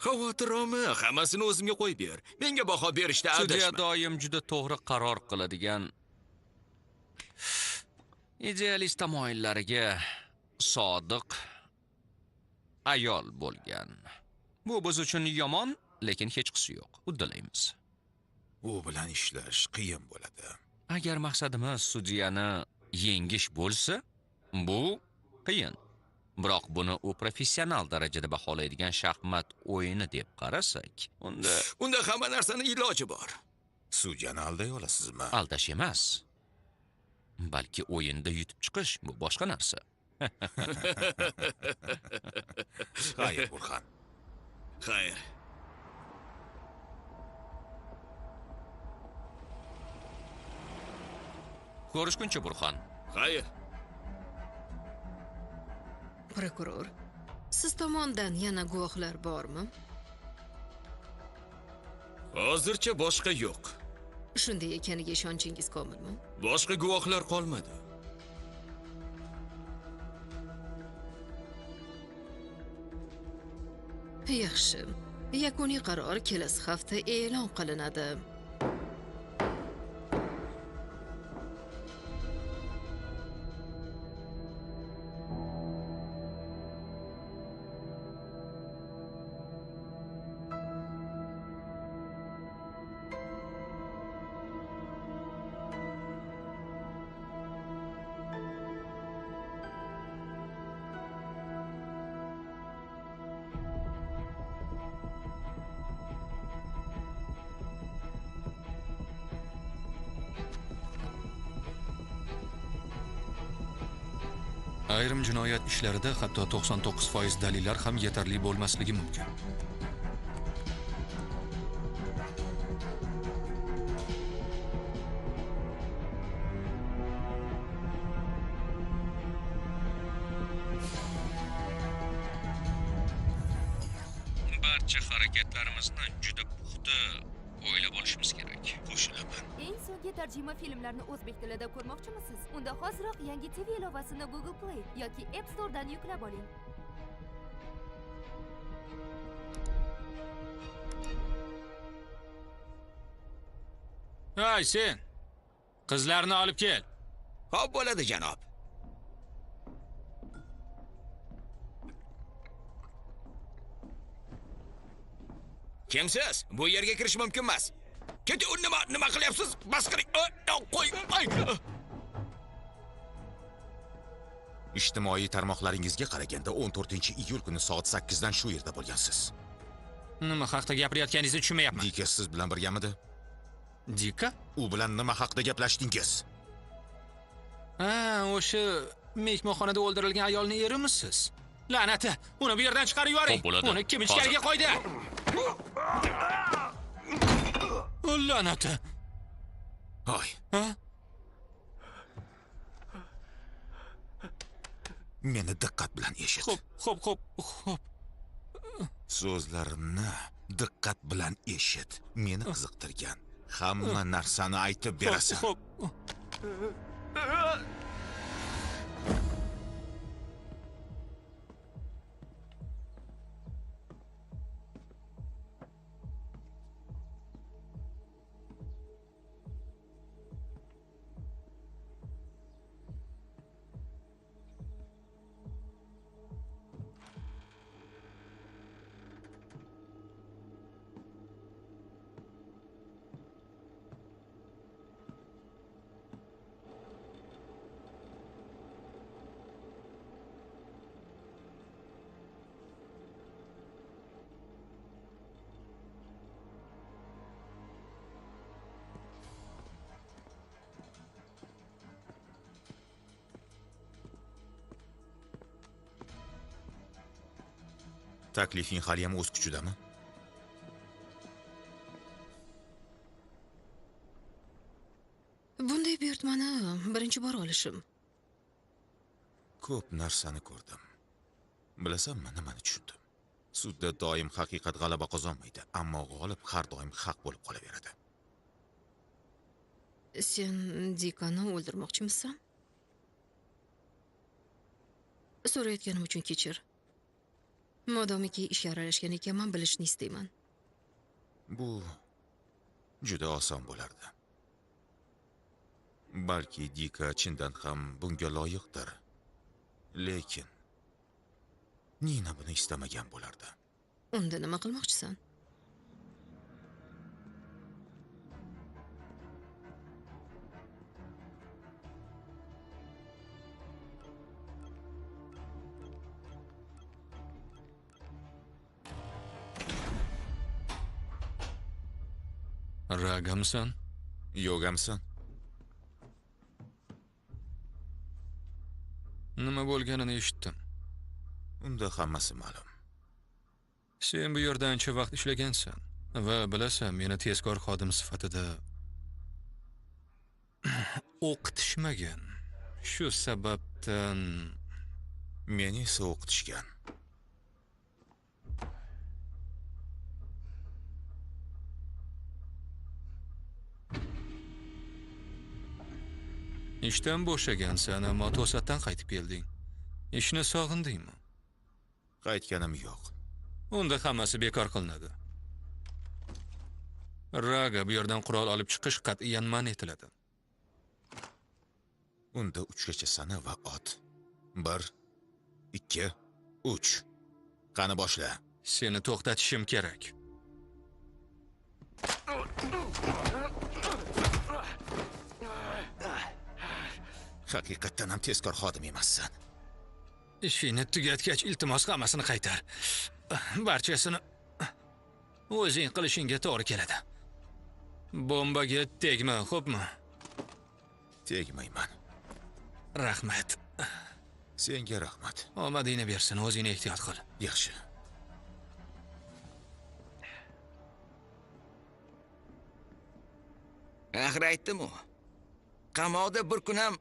Xavotir olma, hammasini o'zimga qo'yib ber. Menga baho berishda Sudya adashma. doim juda to'g'ri qaror qiladigan idealist tamoyillariga sodiq ayol bo'lgan. Bu biz uchun yomon, lekin hech qisi yo'q. Uddalaymiz. U bilan ishlash qiyin bo'ladi. Agar maqsadimiz sudyani yengish bo'lsa, bu qiyin. Biroq buni u professional darajada baholaydigan shaxmat o'yini deb qarasak, Unda hamma narsani iloji bor. Sudyani alday olasizmi? aldash emas. Balki o'yinda yutib chiqish bu boshqa narsa. Xayr, Burxon. Xayr. Ko'rishguncha Burxon. Xayr. Prokuror, siz tomondan yana guvohlar bormi? Hozircha boshqa yo'q. Shunday ekaniga ishonchingiz komilmi? Boshqa guvohlar qolmadi. Yaxshi. Yakuniy qaror kelasi hafta e'lon qilinadi. Ayrim jinoyat ishlarida hatto 99% dalillar ham yetarli bo'lmasligi mumkin. Barcha harakatlarimizni juda puxta o'ylab olishimiz kerak. Qo'shilaman. Eng so'nggi tarjima filmlarni o'zbek tilida ko'rmoqchimisiz? Unda hoziroq yangi TV ilovasini Google Play yoki App Store'dan yuklab oling. Hay sen! Qizlarni olib kel. Xo'p bo'ladi, janob. Kimsiz? Bu yerga kirish mumkin emas. Keting, nima qilyapsiz? Bas qiling. Qo'y. Ijtimoiy tarmoqlaringizga qaraganda 14-iyul kuni soat 8 dan shu yerda bo'lgansiz. Nima haqda gapirayotganingizni tushunmayapman. Dika siz bilan birgamidi? Dika? U bilan nima haqida gaplashdingiz? Ha, o'sha mehmonxonada o'ldirilgan ayolning erimisiz? La'nati, uni bu yerdan chiqarib yuboring. Xo'p, bo'ladi. Uni kim ichkariga qo'ydi? La'nati. Hoy, Ha? meni diqqat bilan eshit. Xo'p. So'zlarimni diqqat bilan eshit. Meni qiziqtirgan hamma narsani aytib berasan. Xo'p. Taklifing hali ham o'z kuchidami? Bunday buyurtmani birinchi bor olishim. Ko'p narsani ko'rdim. Bilasanmi, nimani tushundim? Sudda doim haqiqat g'alaba qozonmaydi, ammo g'olib har doim haq bo'lib qolaveradi. Sen Dikani o'ldirmoqchimisan? So'rayotganim uchun kechir. Modomiki ishga aralashgan ekanman, bilishni istayman. Bu juda oson bo'lardi. Balki Dika chindan ham bunga loyiqdir. Lekin Nina buni istamagan bo'lardi. Unda nima qilmoqchisan? Ragamsan? Yo'gamsan? Nima bo'lganini eshitdim. Unda hammasi ma'lum. Sen bu yerda ancha vaqt ishlagansan va bilasan, meni tezkor xodim sifatida o'qitishmagan. Shu sababdan Meni esa o'qitishgan. ishdan bo'shagansan, ammo to'satdan qaytib kelding. Ishni sog'indingmi? Qaytganim yo'q. Unda hammasi bekor qilinadi. Raga, bu yerdan qurol olib chiqish qat'iyan man etiladi. Unda 3 gacha sana va ot. 1, 2, 3. Qani boshla. Seni to'xtatishim kerak. Haqiqatdan ham tezkor xodim emassan. Ishingni tugatgach, iltimos hammasini qaytar. Barchasini o'zing qilishingga to'g'ri keladi. Bombaga tegma, xo'pmi? Tegmayman. Rahmat. Senga rahmat. Omadingni bersin, o'zingni ehtiyot qil. Yaxshi. Axir aytdim-ku. Qamoqda bir kun ham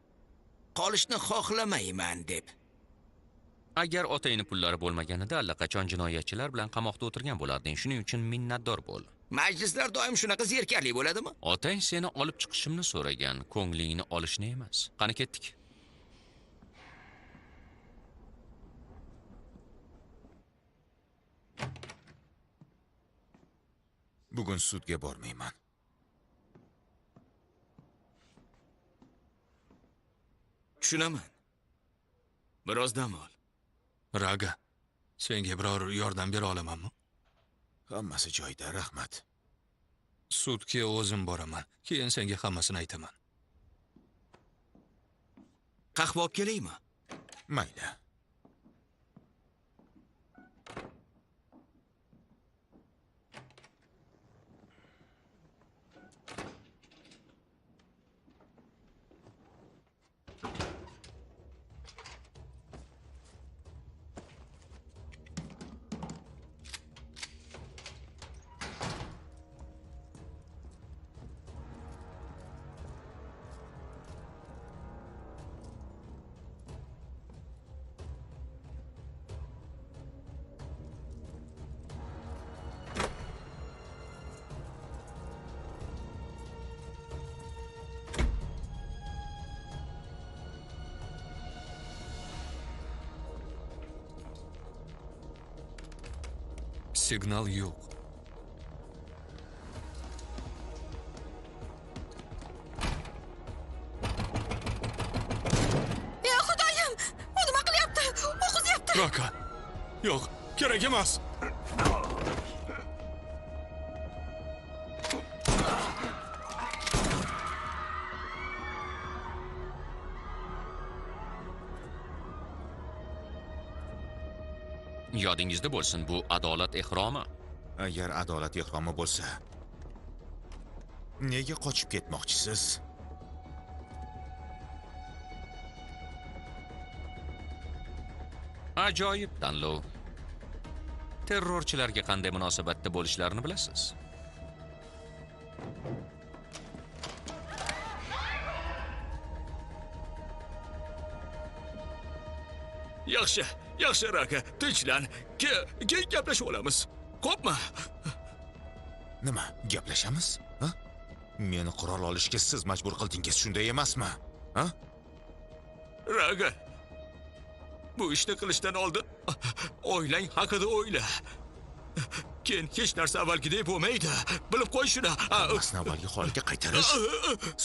qolishni xohlamayman deb. Agar otangni pullari bo'lmaganida allaqachon jinoyatchilar bilan qamoqda o'tirgan bo'larding. Shuning uchun minnatdor bo'l. Majlislar doim shunaqa zerkarli bo'ladimi? Otang seni olib chiqishimni so'ragan, ko'nglingni olishni emas. Qani ketdik. Bugun sudga bormayman. Tushunaman. Biroz dam ol. Raga, senga biror yordam bera olamanmi? Hammasi joyida, rahmat. Sudga o'zim boraman. Keyin senga hammasini aytaman. Qahva olib kelaymi? Mayli. Signal yo'q. Ya Xudoyim, u nima qilyapti? O'qizyapti. Raga. Yo'q, kerak emas. Yodingizda bo'lsin, bu adolat ehromi. Agar adolat ehromi bo'lsa, nega qochib ketmoqchisiz? Ajoyib tanlov. Terrorchilarga qanday munosabatda bo'lishlarini bilasiz? Yaxshi Raga, tinchlan. Keyin gaplashib olamiz. Xo'pmi? Nima, gaplashamiz? Ha? Meni qurol olishga siz majbur qildingiz, shunday emasmi? Ha? Raga. Bu ishni qilishdan oldin oilang haqida o'yla. Keyin hech narsa avvalgidek bo'lmaydi. Bilib qo'y shuni. Hammasini avvalgi holiga qaytarish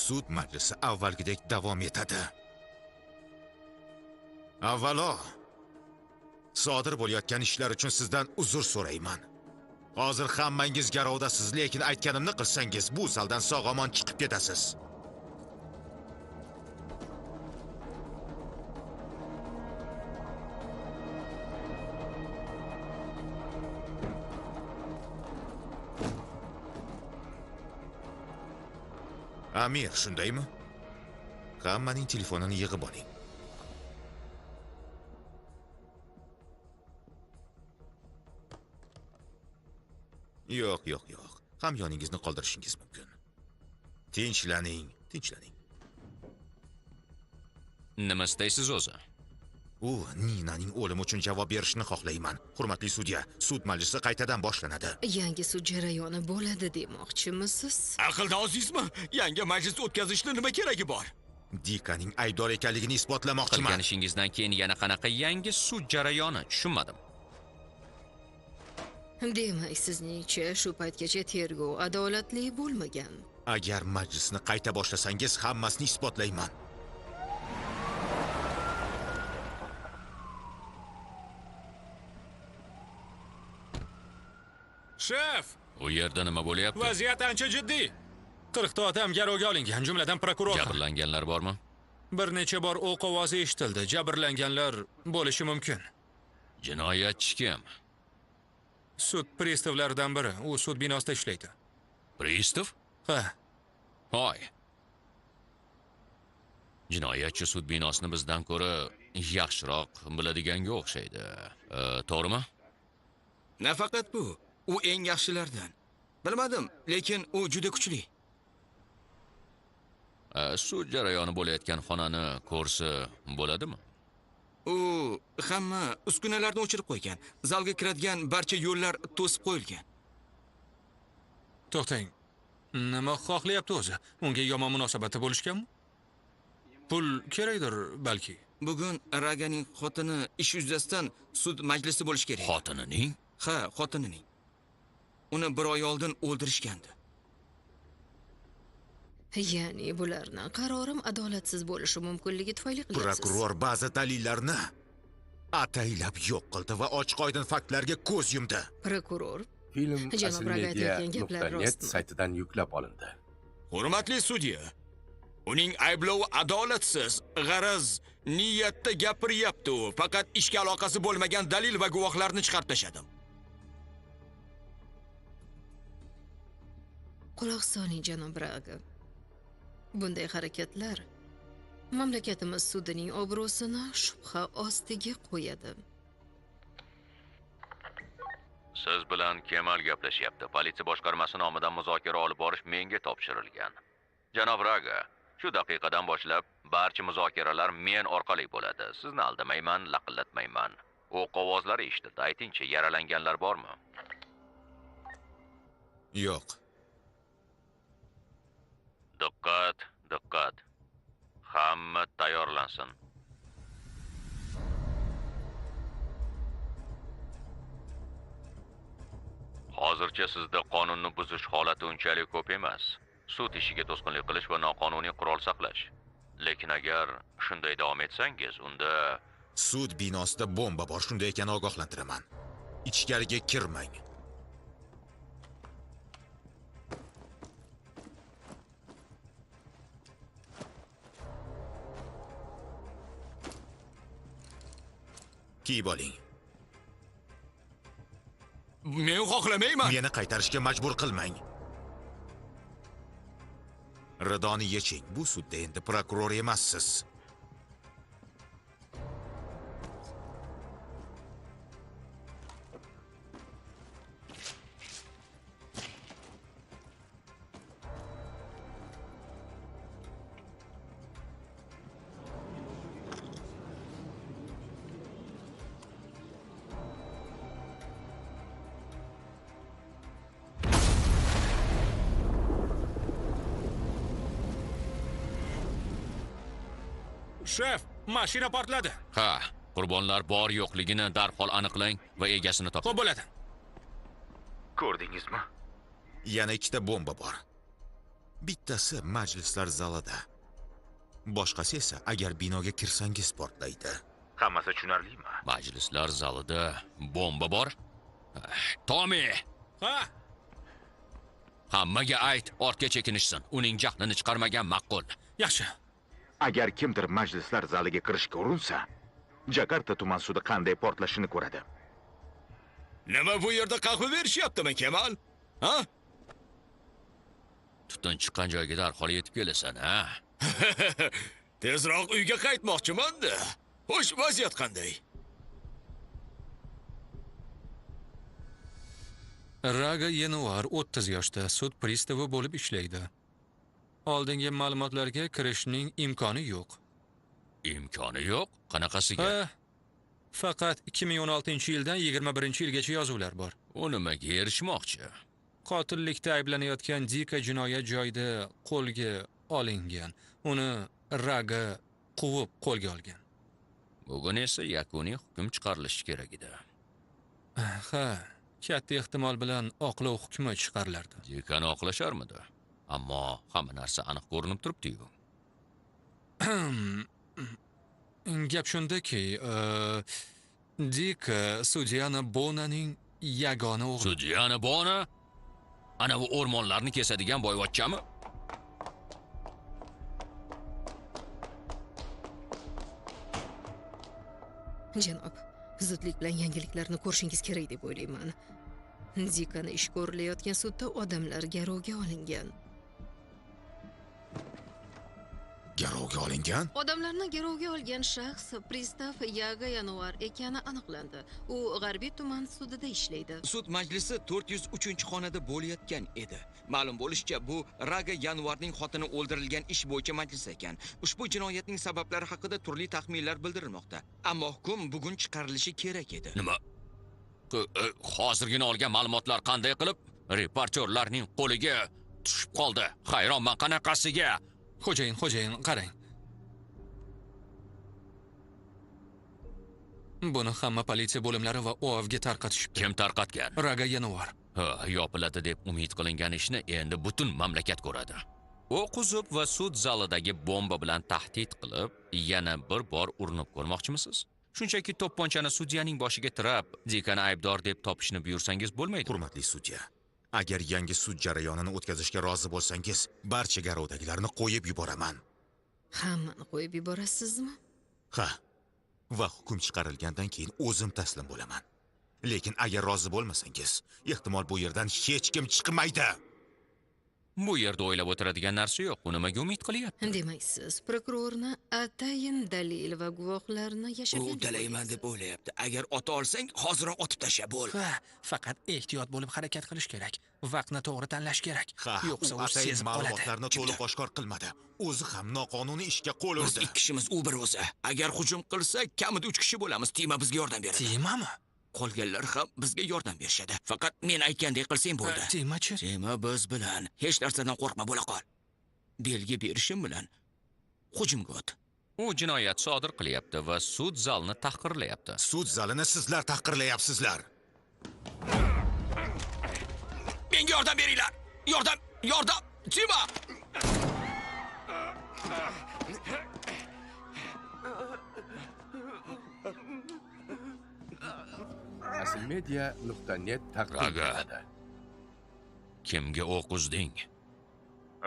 sud majlisi avvalgidek davom etadi. Avvalo, sodir bo'layotgan ishlar uchun sizdan uzr so'rayman. Hozir hammangiz garovdasiz, lekin aytganimni qilsangiz bu zaldan sog'-omon chiqib ketasiz. Amir, shundaymi? Hammaning telefonini yig'ib oling. Yo'q. Hamyoningizni qoldirishingiz mumkin. Tinchlaning. Nima istaysiz o'zi? U Ninaning o'limi uchun javob berishni xohlayman. Hurmatli sudya, sud majlisi qaytadan boshlanadi. Yangi sud jarayoni bo'ladi demoqchimisiz? Aqlda ozizmi? Yangi majlis o'tkazishning nima keragi bor? Dikaning aybdor ekanligini isbotlamoqchiman. Qilgan ishingizdan keyin yana qanaqa yangi sud jarayoni? Tushunmadim. Demak, sizningcha shu paytgacha tergov adolatli bo'lmagan. Agar majlisni qayta boshlasangiz, hammasini isbotlayman. Shef, U yerda nima bo'lyapti? vaziyat ancha jiddiy. 40 ta odam garovga olingan, jumladan prokuror. Jabrlanganlar bormi? Bir necha bor o'q ovozi eshitildi. Jabrlanganlar bo'lishi mumkin. Jinoyatchi kim? Sud pristavlaridan biri. U sud binosida ishlaydi. Pristav? Ha, Hoy. Jinoyatchi sud binosini bizdan ko'ra yaxshiroq biladiganga o'xshaydi. To'g'rimi? Nafaqat bu, u eng yaxshilardan. Bilmadim, lekin u juda kuchli. Sud jarayoni bo'layotgan xonani ko'rsa bo'ladimi? U hamma uskunalarni o'chirib qo'ygan. Zalga kiradigan barcha yo'llar to'sib qo'yilgan. to'xtang. Nima xohlayapti o'zi? Unga yomon munosabatda bo'lishganmi? Pul kerakdir balki. Bugun Raganing xotini ish yuzasidan sud majlisi bo'lish kerak. Xotinining? Ha, xotinining. Uni 1 oy oldin o'ldirishgandi. Ya'ni bularni qarorim adolatsiz bo'lishi mumkinligi tufayli qilyapsiz. Prokuror ba'zi dalillarni ataylab yo'q qildi va ochiq-oydin faktlarga ko'z yumdi. Prokuror, Film Janob Raga aytayotgan gaplar aslmedia.net rostmi? saytidan yuklab olindi. Hurmatli sudya, uning ayblovi adolatsiz, g'araz, niyatda gapiryapti u. Faqat ishga aloqasi bo'lmagan dalil va guvohlarni chiqarib tashladim. Quloq soling, janob Raga. Bunday harakatlar mamlakatimiz sudining obro'sini shubha ostiga qo'yadi. Siz bilan Kemal gaplashyapti. Politsiya boshqarmasi nomidan muzokara olib borish menga topshirilgan. Janob Raga, shu daqiqadan boshlab barcha muzokaralar men orqali bo'ladi. Sizni aldamayman, laqillatmayman. O'q ovozlari eshitildi. Aytingchi, yaralanganlar bormi? Yo'q. Diqqat. Hamma tayyorlansin. Hozircha sizda qonunni buzish holati unchalik ko'p emas. Sud ishiga to'sqinlik qilish va noqonuniy qurol saqlash. Lekin agar shunday davom etsangiz, unda Sud binosida bomba bor, shunday ekan ogohlantiraman. Ichkariga kirmang. Kiyib oling. men xohlamayman. Meni qaytarishga majbur qilmang. Ridoni yeching. Bu sudda endi prokuror emassiz. Shef, mashina portladi. Ha, Qurbonlar bor yo'qligini darhol aniqlang va egasini toping. Xo'p bo'ladi. Ko'rdingizmi? Yana ikkita bomba bor. Bittasi majlislar zalida. Boshqasi esa agar binoga kirsangiz portlaydi. Hammasi tushunarlimi? Majlislar zalida bomba bor. Tomi, Ha, hammaga ayt, ortga chekinishsin. Uning jahlini chiqarmagan ma'qul. yaxshi. Agar kimdir majlislar zaliga kirishga urinsa, Jakarta tuman sudi qanday portlashini ko'radi. Nima bu yerda qahva berishyaptimi, Kemal? Ha? Tutun chiqqan joyga darhol yetib kelasan, ha? Tezroq uyga qaytmoqchiman-da. Xo'sh, vaziyat qanday? Raga Yenuar 30 yoshda sud pristavi bo'lib ishlaydi. Oldingi ma'lumotlarga kirishning imkoni yo'q. Imkoni yo'q? Qanaqasiga? Ha, faqat 2016-yildan 21-yilgacha yozuvlar bor. U nimaga erishmoqchi? Qotillikda ayblanayotgan Dika jinoyat joyida qo'lga olingan. Uni Raga quvib qo'lga olgan. Bugun esa yakuniy hukm chiqarilishi kerak edi. Ha, katta ehtimol bilan oqlov hukmi chiqarilardi. Dikani oqlasharmidi? Ammo hamma narsa aniq ko'rinib turibdi-yu. Gap shundaki, Dika Sudiana Bonaning yagona o'g'li. Sudiana Bona? Ana bu o'rmonlarni kesadigan boyvachchami? Janob, zudlik bilan yangiliklarni ko'rishingiz kerak deb o'ylayman. Dikani ish ko'rilayotgan sudda odamlar garovga olingan. Garovga olingan? Odamlarni garovga olgan shaxs pristav Yaga Yanuar ekani aniqlandi. U G'arbiy tuman sudida ishlaydi. Sud majlisi 403-xonada bo'layotgan edi. Ma'lum bo'lishicha, bu Raga Yanuarning xotini o'ldirilgan ish bo'yicha majlis ekan. Ushbu jinoyatning sabablari haqida turli taxminlar bildirilmoqda. Ammo hukm bugun chiqarilishi kerak edi. Nima? Hozirgina olgan ma'lumotlar qanday qilib reportyorlarning qo'liga tushib qoldi? Hayronman qanaqasiga? Xo'jayin, qarang. Buni hamma politsiya bo'limlari va OAVga tarqatishibdi. Kim tarqatgan? Raga Yanuar. Yopiladi deb umid qilingan ishni endi butun mamlakat ko'radi. O'q uzib va sud zalidagi bomba bilan tahdid qilib, yana bir bor urinib ko'rmoqchimisiz? Shunchaki to'pponchani sudyaning boshiga tirab, Dikani aybdor deb topishni buyursangiz bo'lmaydi. Hurmatli sudya, agar yangi sud jarayonini o'tkazishga rozi bo'lsangiz, barcha garovdagilarni qo'yib yuboraman. Hammani qo'yib yuborasizmi? Ha. Va hukm chiqarilgandan keyin o'zim taslim bo'laman. Lekin agar rozi bo'lmasangiz, ehtimol bu yerdan hech kim chiqmaydi. Bu yerda o'ylab o'tiradigan narsa yo'q. U nimaga umid qilyapti? Demak, siz prokurorni atayin dalil va guvohlarni yashirgan. U dalayman deb o'ylayapti. Agar ota olsang, hozirroq otib tasha bo'l. Ha, faqat ehtiyot bo'lib harakat qilish kerak. Vaqtni to'g'ri tanlash kerak. Yo'qsa u atayin sezib qoladi. ma'lumotlarni to'liq oshkor qilmadi. O'zi ham noqonuniy ishga qo'l Biz urdi. ikki kishimiz u bir o'zi. Agar hujum qilsa, kamida 3 kishi bo'lamiz. Tima bizga yordam beradi. Timami? Qolganlar ham bizga yordam berishadi. Faqat men aytgandek qilsang bo'ldi. Timachi? Tima biz bilan hech narsadan qo'rqma bo'la qol. Belgi berishim bilan hujumga o't. U jinoyat sodir qilyapti va sud zalini tahqirlayapti. Sud zalini sizlar tahqirlayapsizlar. Menga yordam beringlar. Yordam. Tima! Asilmedia.net taqdim Raga. etadi. Kimga o'q uzding?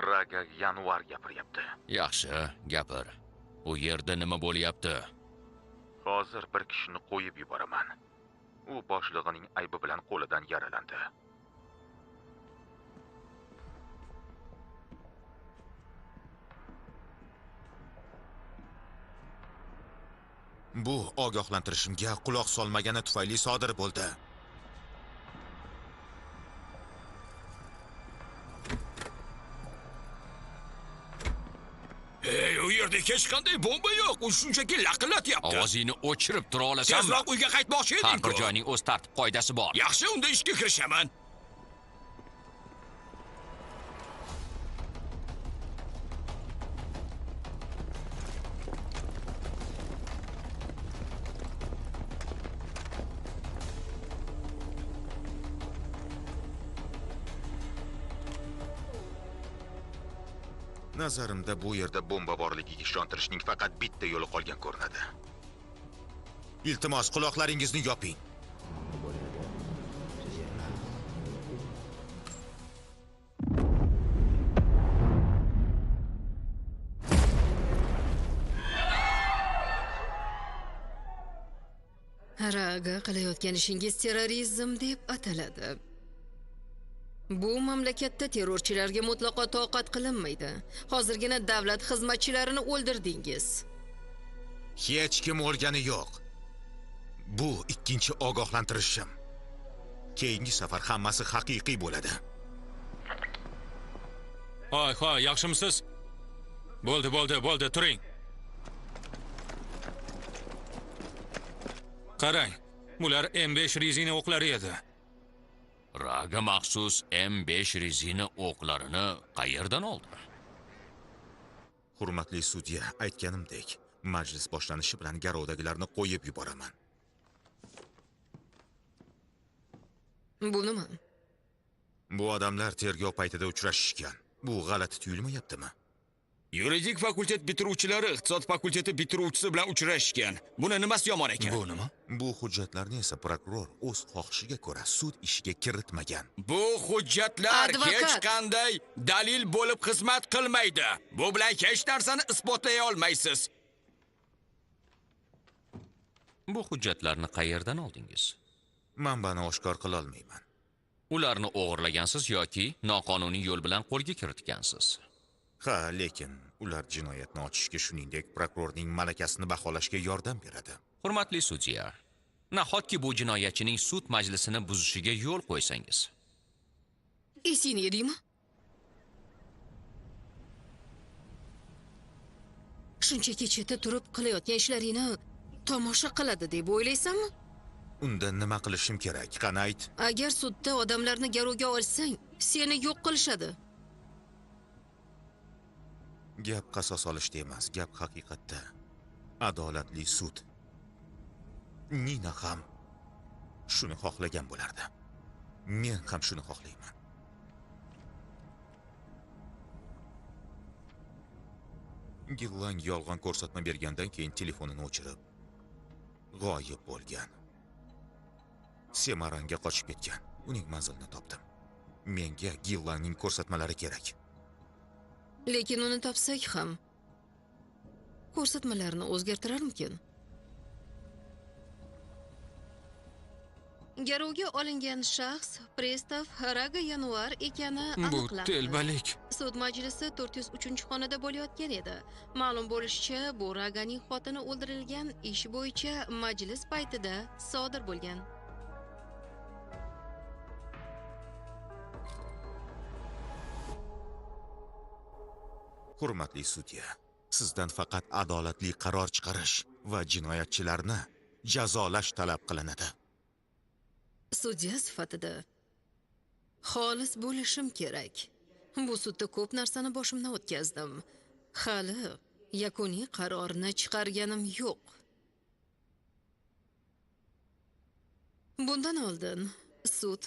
Raga Yanuar gapiryapti. Yaxshi, gapir. U yerda nima bo'lyapti? Hozir bir kishini qo'yib yuboraman. U boshlig'ining aybi bilan qo'lidan yaralandi. Bu ogohlantirishimga quloq solmagani tufayli sodir bo'ldi. U yerda hech qanday bomba yo'q. U shunchaki laqillatyapti. Ovozingni o'chirib tura olasanmi? Tezroq uyga qaytmoqchi Har eding-ku. bir joyning o'z tartib qoidasi bor. Yaxshi, unda ishga kirishaman. Nazarimda bu yerda bomba borligiga ishontirishning faqat bitta yo'li qolgan ko'rinadi. Iltimos, quloqlaringizni yoping. Raga qilayotgan ishingiz terrorizm deb ataladi. Bu mamlakatda terrorchilarga mutlaqo toqat qilinmaydi. Hozirgina davlat xizmatchilarini o'ldirdingiz. Hech kim o'lgani yo'q. Bu ikkinchi ogohlantirishim. Keyingi safar hammasi haqiqiy bo'ladi. Hoy, yaxshimisiz? Bo'ldi, turing. Qarang, bular M5 rezina o'qlari edi. Raga maxsus M5 rezina o'qlarini qayerdan oldi? Hurmatli sudya, aytganimdek, majlis boshlanishi bilan garovdagilarni qo'yib yuboraman. Bu nima? Bu odamlar tergov paytida uchrashishgan. Bu g'alati tuyulmayaptimi? Yuridik fakultet bitiruvchilari iqtisod fakulteti bitiruvchisi bilan uchrashgan. Buni nimasi yomon ekan? Bu nima? Bu hujjatlarni esa prokuror o'z xohishiga ko'ra sud ishiga kiritmagan. Bu hujjatlar Advokat. hech qanday dalil bo'lib xizmat qilmaydi. Bu bilan hech narsani isbotlay olmaysiz. Bu hujjatlarni qayerdan oldingiz? Manbani oshkor qila olmayman. Ularni o'g'irlagansiz yoki noqonuniy yo'l bilan qo'lga kiritgansiz? Ha, lekin ular jinoyatni ochishga, shuningdek, prokurorning malakasini baholashga yordam beradi. Hurmatli sudya, nahotki bu jinoyatchining sud majlisini buzishiga yo'l qo'ysangiz? Esing edingmi? Shunchaki chetda turib qilayotgan ishlaringni tomosha qiladi deb o'ylaysanmi? Unda nima qilishim kerak? Qani ayt. Agar sudda odamlarni garovga olsang, seni yo'q qilishadi. Gap qasos olishda emas, gap haqiqatda. Adolatli sud. Nina ham shuni xohlagan bo'lardi. Men ham shuni xohlayman. Gillang yolg'on ko'rsatma bergandan keyin telefonini o'chirib g'oyib bo'lgan. Semaranga qochib ketgan. Uning manzilini topdim. Menga Gillangning ko'rsatmalari kerak. Lekin uni topsak ham ko'rsatmalarni o'zgartirarmikin? Garovga olingan shaxs Prestov Raga Yanvar ekani Bu aniqlandi. telbalik. Sud majlisi 403-xonada bo'layotgan edi. Ma'lum bo'lishicha, bu Raganing xotini o'ldirilgan ish bo'yicha majlis paytida sodir bo'lgan. Hurmatli sudya, sizdan faqat adolatli qaror chiqarish va jinoyatchilarni jazolash talab qilinadi. Sudya sifatida xolis bo'lishim kerak. Bu sudda ko'p narsani boshimdan o'tkazdim. Hali yakuniy qarorni chiqarganim yo'q. Bundan oldin sud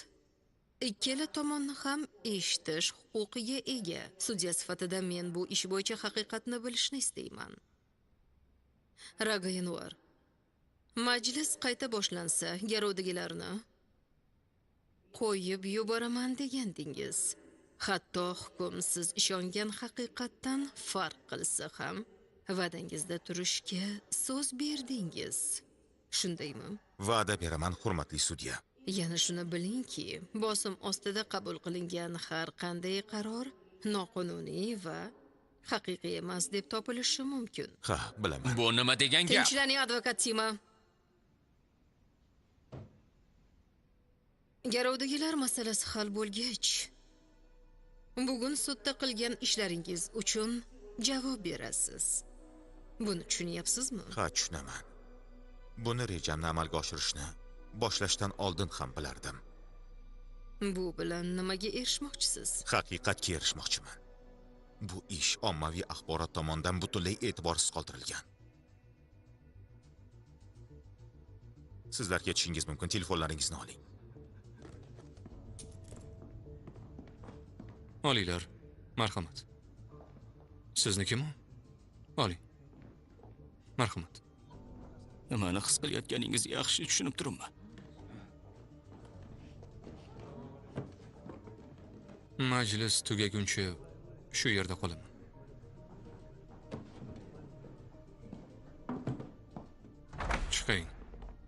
ikkala tomonni ham eshitish huquqiga ega. Sudya sifatida men bu ish bo'yicha haqiqatni bilishni istayman. Raga Yanvar, majlis qayta boshlansa, garovdagilarni qo'yib yuboraman degandingiz. Hatto hukm siz ishongan haqiqatdan farq qilsa ham va'dangizda turishga so'z berdingiz. Shundaymi? Va'da beraman, hurmatli sudya. Yana shuni bilingki, bosim ostida qabul qilingan har qanday qaror noqonuniy va haqiqiy emas deb topilishi mumkin. Ha, bilaman. Bu nima degan gap? Tinchlaning, advokat Tima. Garovdagilar masalasi hal bo'lgach, bugun sudda qilgan ishlaringiz uchun javob berasiz. Buni tushunyapsizmi? Ha, tushunaman. Buni rejamni amalga oshirishni boshlashdan oldin ham bilardim. Bu bilan nimaga erishmoqchisiz? Haqiqatga erishmoqchiman. Bu ish ommaviy axborot tomonidan butunlay e'tiborsiz qoldirilgan. Sizlar ketishingiz mumkin, telefonlaringizni oling. Olinglar, marhamat. Siznikimi? Oling. Marhamat. Nimani his qilayotganingizni yaxshi tushunib turibman. Majlis tugaguncha shu yerda qolaman. Chiqing.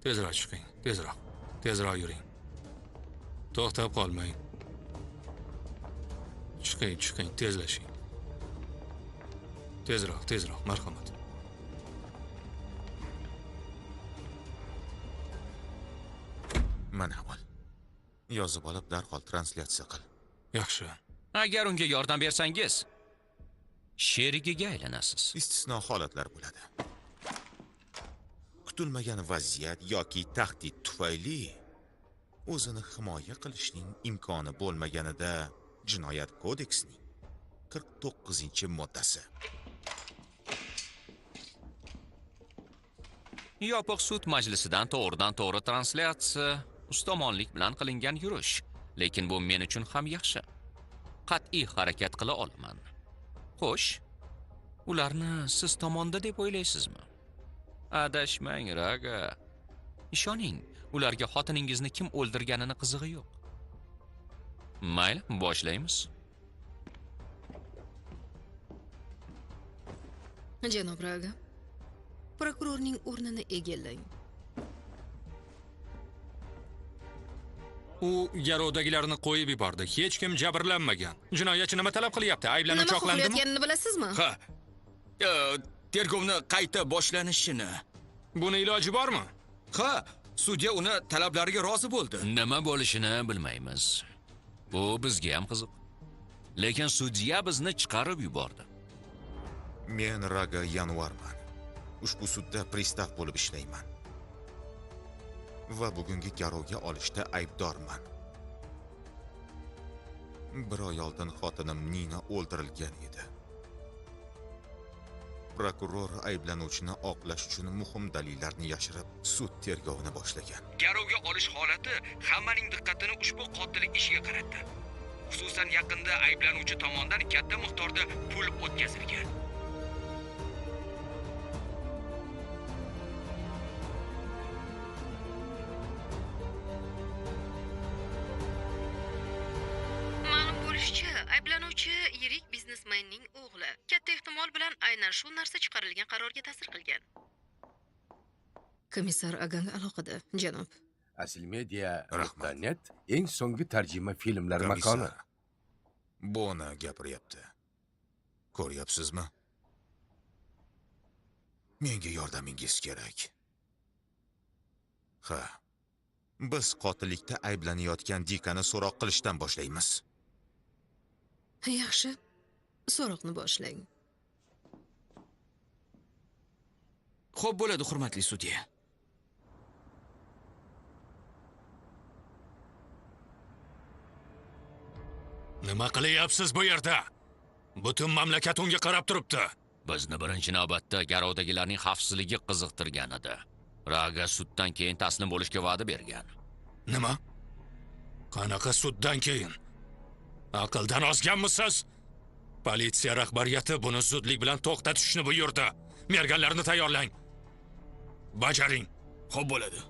Tezroq chiqing. Tezroq. Tezroq yuring. To'xtab qolmang. Chiqing, tezlashing. Tezroq, marhamat. Mana ol. Yozib olib darhol translyatsiya qil. Yaxshi. Agar unga yordam bersangiz, sherigiga aylanasiz. Istisno holatlar bo'ladi. Kutilmagan vaziyat yoki tahdid tufayli o'zini himoya qilishning imkoni bo'lmaganida Jinoyat kodeksining 49-moddasi. Yopiq sud majlisidan to'g'ridan-to'g'ri translyatsiya ustomonlik bilan qilingan yurish, lekin bu men uchun ham yaxshi. Qat'iy harakat qila olaman. Xo'sh, ularni siz tomonda deb o'ylaysizmi? Adashmang, Raga. Ishoning, ularga xotiningizni kim o'ldirganini qizig'i yo'q. Mayli, boshlaymiz. Janob Raga, prokurorning o'rnini egallang. U garovdagilarni qo'yib yubordi. Hech kim jabrlanmagan. Jinoyatchi nima talab qilyapti? Ayblanuvchi Nima oqlandimi? qilayotganini bilasizmi? Ha. Tergovni qayta boshlanishini. Buni iloji bormi? Ha, sudya uni talablariga rozi bo'ldi. Nima bo'lishini bilmaymiz. Bu bizga ham qiziq. Lekin sudya bizni chiqarib yubordi. Men Raga Yanvarman. Ushbu sudda pristav bo'lib ishlayman. Va bugungi garovga olishda aybdorman. Bir oy oldin xotinim Nina o'ldirilgan edi. Prokuror ayblanuvchini oqlash uchun muhim dalillarni yashirib, sud tergovini boshlagan. Garovga olish holati hammaning diqqatini ushbu qotillik ishiga qaratdi. Xususan yaqinda ayblanuvchi tomonidan katta miqdorda pul o'tkazilgan. Ma'lum bo'lishicha, ayblanuvchi yirik biznesmenning o'g'li. Katta ehtimol bilan aynan shu narsa chiqarilgan qarorga ta'sir qilgan. Komissar Agang aloqada, janob. Asilmedia.net eng so'nggi tarjima filmlar makoni. Bona gapiryapti. Ko'ryapsizmi? Menga yordamingiz kerak. Ha. Biz qotillikda ayblanayotgan Dikani so'roq qilishdan boshlaymiz. Yaxshi. So'roqni boshlang. Xo'p bo'ladi, hurmatli sudya. Nima qilyapsiz bu yerda? Butun mamlakat unga qarab turibdi. Bizni birinchi navbatda garovdagilarning xavfsizligi qiziqtirgan edi. Raga suddan keyin taslim bo'lishga va'da bergan. Nima? Qanaqa suddan keyin? Aqldan ozganmisiz? Politsiya rahbariyati buni zudlik bilan to'xtatishni buyurdi. Merganlarni tayyorlang. Bajaring. Xo'p bo'ladi.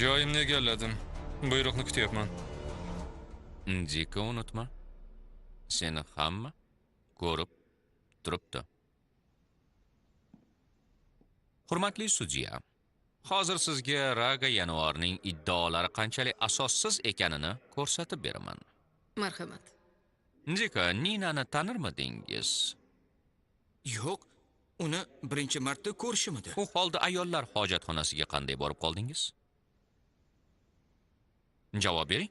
Joyimni egalladim. Buyruqni kutyapman. Dika unutma. Seni hamma ko'rib turibdi. Hurmatli sudya, hozir sizga Raga Yanvarning iddaolari qanchalik asossiz ekanini ko'rsatib beraman. Marhamat. Dika, Ninani tanirmidingiz? Yo'q, uni birinchi marta ko'rishimidi. U holda ayollar hojatxonasiga qanday borib qoldingiz? Javob bering.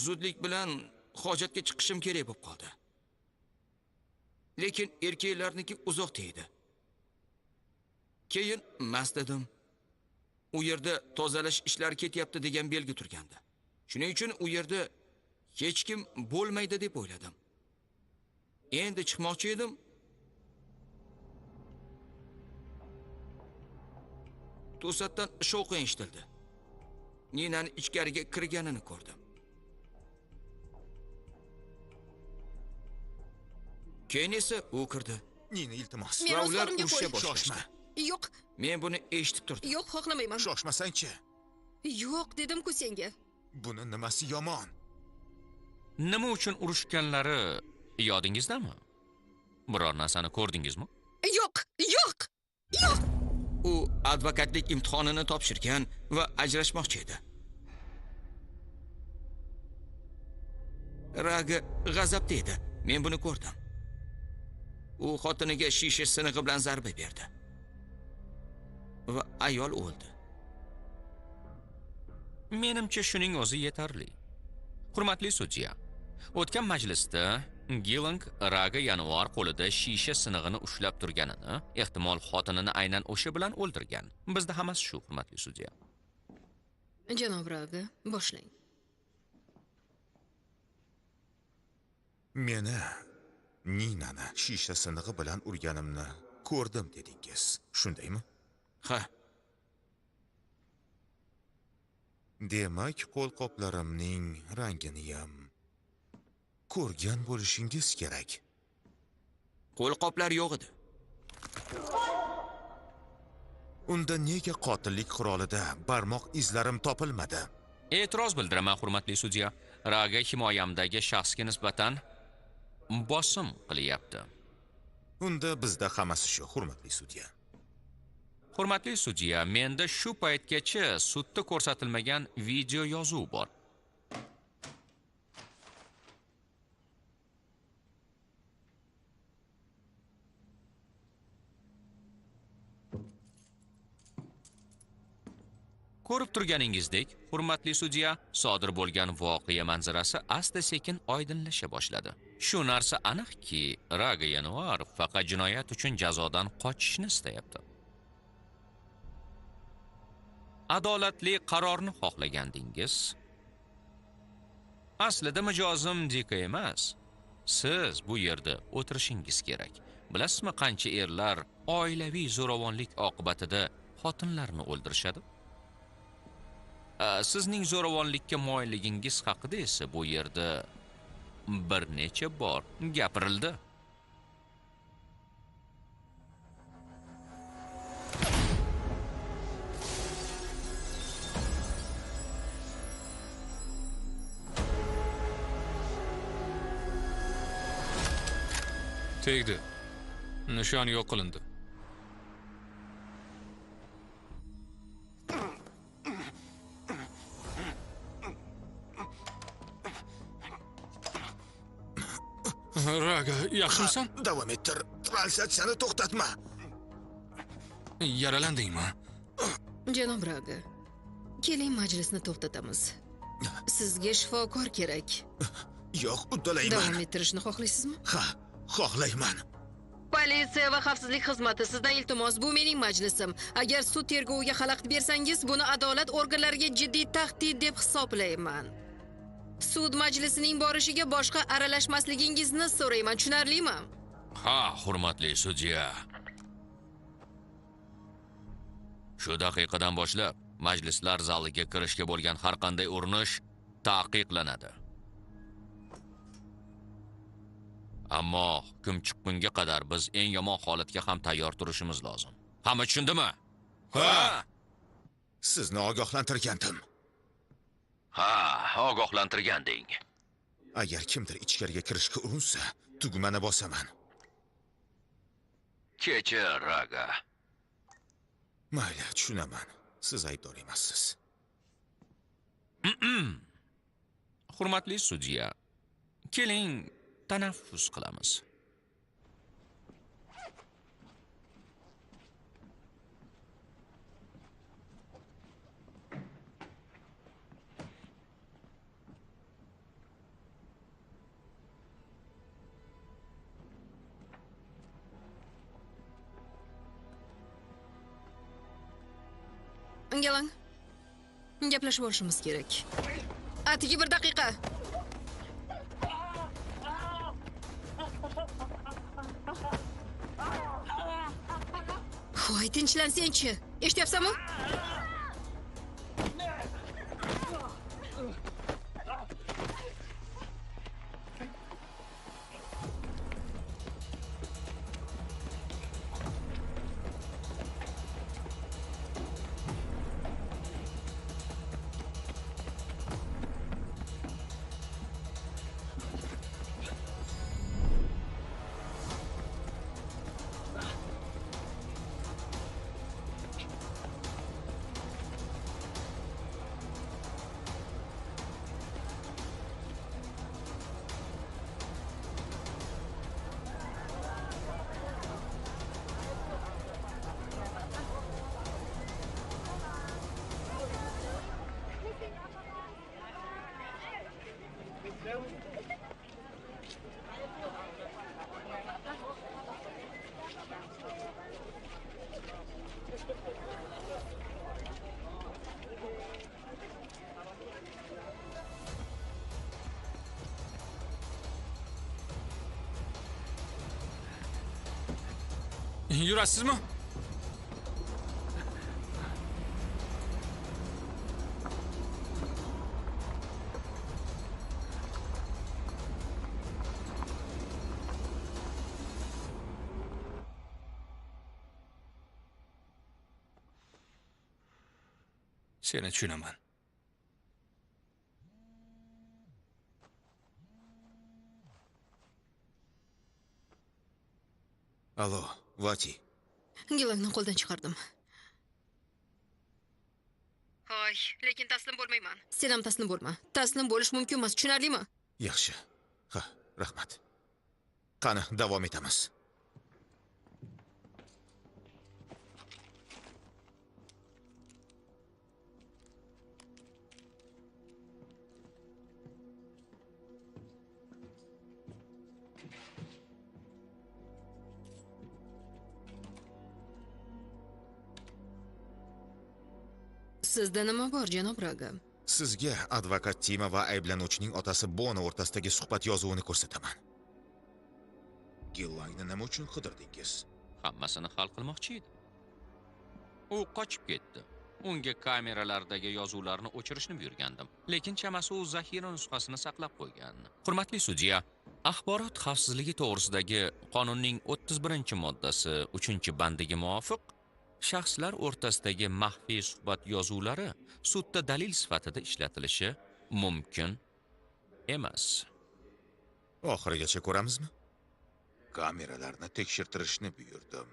Zudlik bilan hojatga chiqishim kerak bo'lib qoldi. Lekin erkaklarniki uzoqda edi. Keyin mast edim. U yerda tozalash ishlari ketyapti degan belgi turgandi. Shuning uchun u yerda hech kim bo'lmaydi deb o'yladim. Endi chiqmoqchi edim. to'satdan shovqin eshitildi. Ninani ichkariga kirganini ko'rdim. Keyin esa u kirdi. Nina, iltimos. Men Va o'z ular qo'limga urishga qo'y. boshlashdi. Shoshma. Yo'q, Men buni eshitib turdim. yo'q, xohlamayman. Shoshmasang-chi. Yo'q dedim-ku senga. Buni nimasi yomon? Nima uchun urushganlari yodingizdami? Biror narsani ko'rdingizmi? Yo'q, yo'q, yo'q. U advokatlik imtihonini topshirgan va ajrashmoqchi edi. Raga g'azabda edi. Men buni ko'rdim. U xotiniga shisha sinig'i bilan zarba berdi. Va ayol o'ldi. Menimcha shuning o'zi yetarli. Hurmatli sudya, o'tgan majlisda Gilang Raga yanvar qo'lida shisha sinig'ini ushlab turganini, ehtimol xotinini aynan o'sha bilan o'ldirgan. Bizda hammasi shu, hurmatli sudya. Janob Raga, boshlang. Meni Ninani shisha sinig'i bilan urganimni ko'rdim dedingiz. Shundaymi? Ha, Demak, qo'lqoplarimning rangini ham ko'rgan bo'lishingiz kerak. qo'lqoplar yo'q edi. Unda nega qotillik qurolida barmoq izlarim topilmadi? E'tiroz bildiraman, hurmatli sudya. Raga himoyamdagi shaxsga nisbatan bosim qilyapti. Unda bizda hammasi shu, hurmatli sudya. Hurmatli sudya, menda shu paytgacha sudda ko'rsatilmagan video yozuv bor. Ko'rib turganingizdek, hurmatli sudya, sodir bo'lgan voqea manzarasi asta-sekin oydinlasha boshladi. Shu narsa aniqki, Raga Yanvar faqat jinoyat uchun jazodan qochishni istayapti. Adolatli qarorni xohlagandingiz. Aslida mijozim Dika emas. Siz bu yerda o'tirishingiz kerak. Bilasizmi, qancha erlar oilaviy zo'ravonlik oqibatida xotinlarini o'ldirishadi? Sizning zo'ravonlikka moyilligingiz haqida esa bu yerda bir necha bor gapirildi. Tegdi. Nishon yo'q qilindi. Raga, yaxshimisan? Davom ettir. Translyatsiyani to'xtatma. Yaralandingmi? Janob Raga, keling majlisni to'xtatamiz. Sizga shifokor kerak. Yo'q, uddalayman. Davom ettirishni xohlaysizmi? Ha, xohlayman. Politsiya va xavfsizlik xizmati, sizdan iltimos, bu mening majlisim. Agar sud tergoviga xalaqit bersangiz, buni adolat organlariga jiddiy tahdid deb hisoblayman. Sud majlisining borishiga boshqa aralashmasligingizni so'rayman, tushunarlimi? Ha, hurmatli sudya. Shu daqiqadan boshlab majlislar zaliga kirishga bo'lgan har qanday urinish taqiqlanadi. Ammo hukm chiqqunga qadar biz eng yomon holatga ham tayyor turishimiz lozim. Hamma tushundimi? Ha! Sizni ogohlantirgandim. Ha, ogohlantirganding. Agar kimdir ichkariga kirishga urinsa, tugmani bosaman. Kechir, Raga. Mayli, tushunaman. Siz aybdor emassiz. Hurmatli sudya, keling tanaffus qilamiz. Galang, gaplashib olishimiz kerak. Atigi bir daqiqa. Voy Voy, tinchlansen-chi. Eshityapsanmi? Yurasizmi? Seni tushunaman. Allo, Vati. Gilangni qo'ldan chiqardim. Hoy, lekin taslim bo'lmayman. Sen ham taslim bo'lma. Taslim bo'lish mumkin emas, tushunarlimi? Yaxshi. Ha, rahmat. Qani, davom etamiz. Sizda nima bor, janob Raga? Sizga advokat Tima va ayblanuvchining otasi Bono o'rtasidagi suhbat yozuvini ko'rsataman. Gillangni nima uchun qidirdingiz? Hammasini hal qilmoqchi edi. U qochib ketdi. Unga kameralardagi yozuvlarni o'chirishni buyurgandim. Lekin chamasi u zaxira nusxasini saqlab qo'ygan. Hurmatli sudya, axborot xavfsizligi to'g'risidagi qonunning 31-moddasi 3-bandiga muvofiq shaxslar o'rtasidagi maxfiy suhbat yozuvlari sudda dalil sifatida ishlatilishi mumkin emas. Oxirigacha ko'ramizmi? Kameralarni tekshirtirishni buyurdim.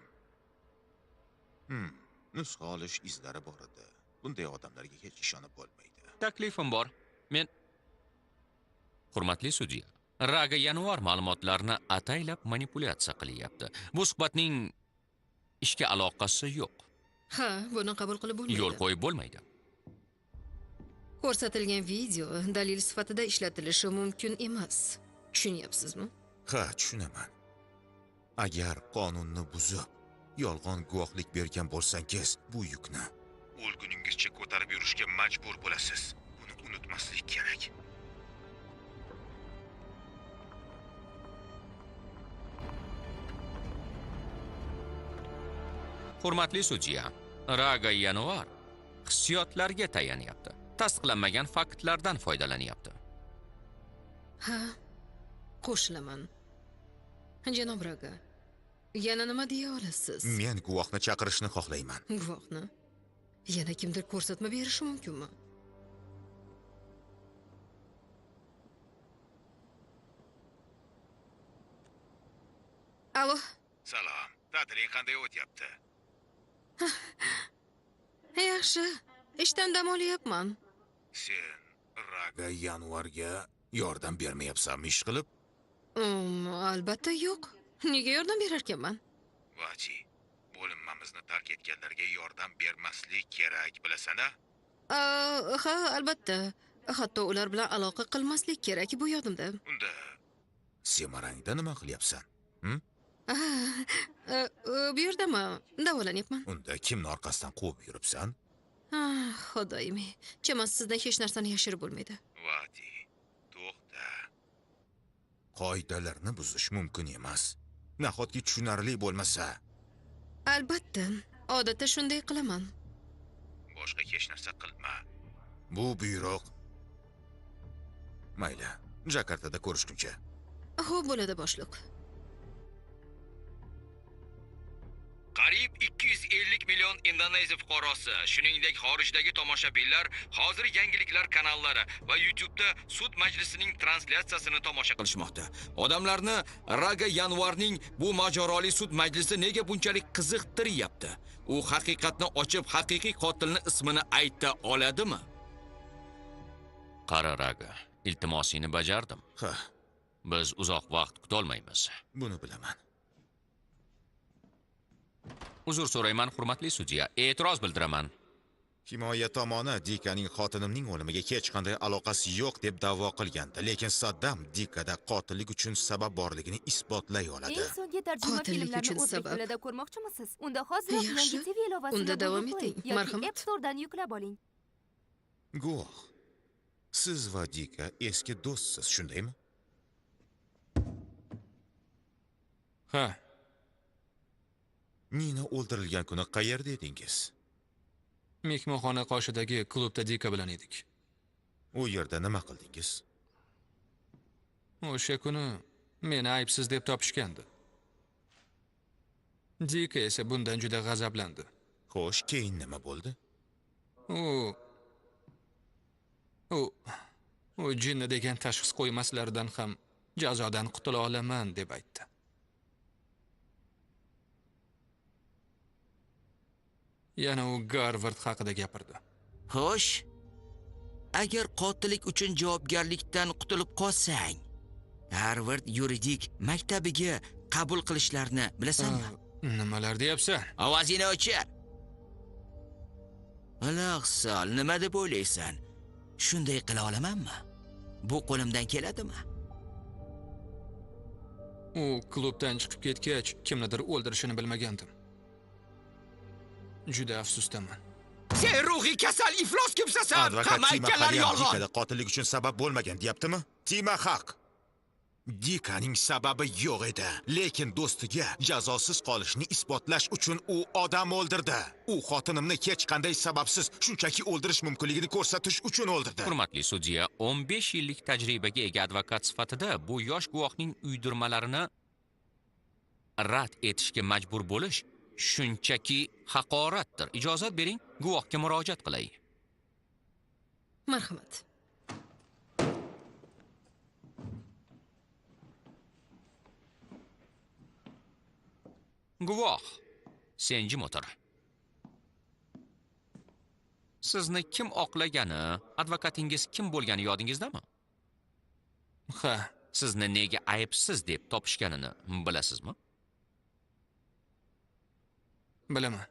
Nusxa olish izlari bor edi. Bunday odamlarga hech ishonib bo'lmaydi. Taklifim bor. Men hurmatli sudya, Raga yanvar ma'lumotlarini ataylab manipulyatsiya qilyapti. Bu suhbatning ishga aloqasi yo'q. Ha, buni qabul qilib bo'lmaydi. Yo'l qo'yib bo'lmaydi. Ko'rsatilgan video dalil sifatida ishlatilishi mumkin emas. Tushunyapsizmi? Ha, tushunaman. Agar qonunni buzib, yolg'on guvohlik bergan bo'lsangiz, bu yukni o'lguningizcha ko'tarib yurishga majbur bo'lasiz. Buni unutmaslik kerak. Hurmatli sudya, Raga yanvar hissiyotlarga tayanyapti. Tasdiqlanmagan faktlardan foydalanyapti. Ha, qo'shilaman. Janob Raga, yana nima deya olasiz? Men guvohni chaqirishni xohlayman. Guvohni? Yana kimdir ko'rsatma berishi mumkinmi? Alo. Salom. Ta'tiling qanday o'tyapti? Yaxshi. Ishdan dam olyapman. Sen Raga yanvarga yordam bermayapsanmi ish qilib? Albatta yo'q. Nega yordam berarkanman? Vati, bo'linmamizni tark etganlarga yordam bermaslik kerak, bilasan-a? Ha, albatta. Hatto ular bilan aloqa qilmaslik kerak bu yodimda. Unda Semarangda nima qilyapsan? Bu yerdami? Davolanyapman. Unda kimni orqasidan quvib yuribsan? Xudoyim. Chamasi sizdan hech narsani yashirib bo'lmaydi. Vati, to'xta. Qoidalarni buzish mumkin emas. Nahotki tushunarli bo'lmasa? Albatta. Odatda shunday qilaman. Boshqa hech narsa qilma. Bu buyruq. Mayli, Jakartada ko'rishguncha. Xo'p bo'ladi boshliq. Qariyb 250 million Indoneziya fuqarosi, shuningdek xorijdagi tomoshabinlar hozir yangiliklar kanallari va YouTube'da sud majlisining translyatsiyasini tomosha qilishmoqda. Odamlarni Raga Yanvarning bu mojaroli sud majlisi nega bunchalik qiziqtiryapti? U haqiqatni ochib, haqiqiy qotilni ismini ayta oladimi? Qara Raga, iltimosingni bajardim. Ha, Biz uzoq vaqt kutolmaymiz. buni bilaman. Uzr so'rayman, hurmatli sudya. E'tiroz bildiraman. Himoya tomoni Dikaning xotinimning o'limiga hech qanday aloqasi yo'q deb da'vo qilgandi, lekin Saddam Dikada qotillik uchun sabab borligini isbotlay oladi. Eng so'nggi tarjima Qotillik filmlarni uchun o'zbek sabab. tilida ko'rmoqchimisiz? Unda hoziroq Yaxshi. yangi TV ilovasini Unda davom Google Play eting. yoki Marhamat. App Store'dan yuklab oling. Guvoh. Siz va Dika eski do'stsiz, shundaymi? Ha, Nina o'ldirilgan kuni qayerda edingiz? mehmonxona qoshidagi klubda Dika bilan edik. U yerda nima qildingiz? O'sha kuni meni aybsiz deb topishgandi. Dika esa bundan juda g'azablandi. Xo'sh, keyin nima bo'ldi? U jinni degan tashxis qo'ymaslaridan ham jazodan qutula olaman deb aytdi. Yana u Garvard haqida gapirdi. Xo'sh, agar qotillik uchun javobgarlikdan qutulib qolsang, Harvard yuridik maktabiga qabul qilishlarini bilasanmi? Nimalar deyapsan? Ovozingni o'chir. Alaqsol, nima deb o'ylaysan? Shunday qila olamanmi? Bu qo'limdan keladimi? U klubdan chiqib ketgach, kimnidir o'ldirishini bilmagandim. Juda afsusdaman. Sen ruhiy kasal iflos kimsasan. Advokat Hamma Tima aytganlari Xalyam yolg'on. Dikada qotillik uchun sabab bo'lmagan, deyaptimi? Tima haq. Dikaning sababi yo'q edi, lekin do'stiga jazosiz qolishni isbotlash uchun u odam o'ldirdi. U xotinimni hech qanday sababsiz shunchaki o'ldirish mumkinligini ko'rsatish uchun o'ldirdi. Hurmatli sudya, 15 yillik tajribaga ega advokat sifatida bu yosh guvohning uydirmalarini rad etishga majbur bo'lish shunchaki haqoratdir. Ijozat bering, guvohga murojaat qilay. Marhamat. Guvoh, sen jim o'tir. Sizni kim oqlagani, advokatingiz kim bo'lgani yodingizdami? Ha, Sizni nega aybsiz deb topishganini bilasizmi? bilaman.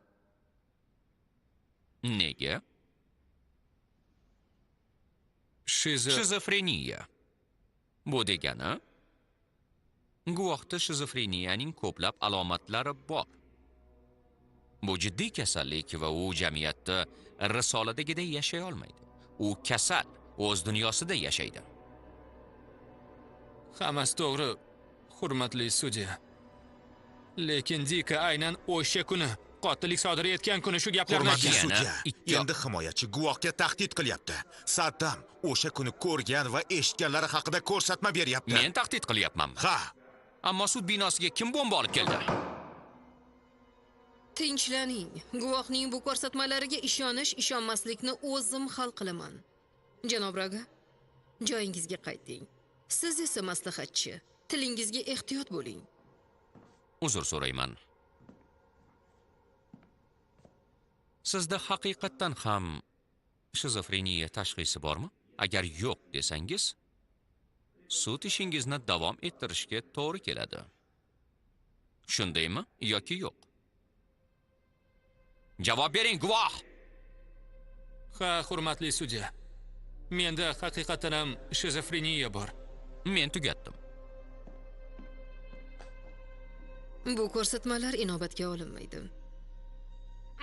Nega? Shiza Shizofreniya. Bu degani guvohda shizofreniyaning ko'plab alomatlari bor. Bu jiddiy kasallik va u jamiyatda risoladagidek yashay olmaydi. U kasal, o'z dunyosida yashaydi. hammasi to'g'ri, hurmatli sudya. Lekin Dika aynan o'sha kuni, qotillik sodir etgan kuni shu gaplarni Hurmatli aytgan. sudya, ikki- endi himoyachi guvohga tahdid qilyapti. Saddam o'sha kuni ko'rgan va eshitganlari haqida ko'rsatma beryapti. Men tahdid qilyapmanmi? Ha, Ammo sud binosiga kim bomba olib keldi? Tinchlaning. Guvohning bu ko'rsatmalariga ishonish-ishonmaslikni o'zim hal qilaman. Janob Raga, joyingizga qayting. Siz esa maslahatchi. Tilingizga ehtiyot bo'ling. Uzr so'rayman. Sizda haqiqatdan ham shizofreniya tashxisi bormi? Agar yo'q desangiz, sud ishingizni davom ettirishga to'g'ri keladi. Shundaymi yoki yo'q? Javob bering, guvoh. Ha, hurmatli sudya. Menda haqiqatan ham shizofreniya bor. Men tugatdim. Bu ko'rsatmalar inobatga olinmaydi.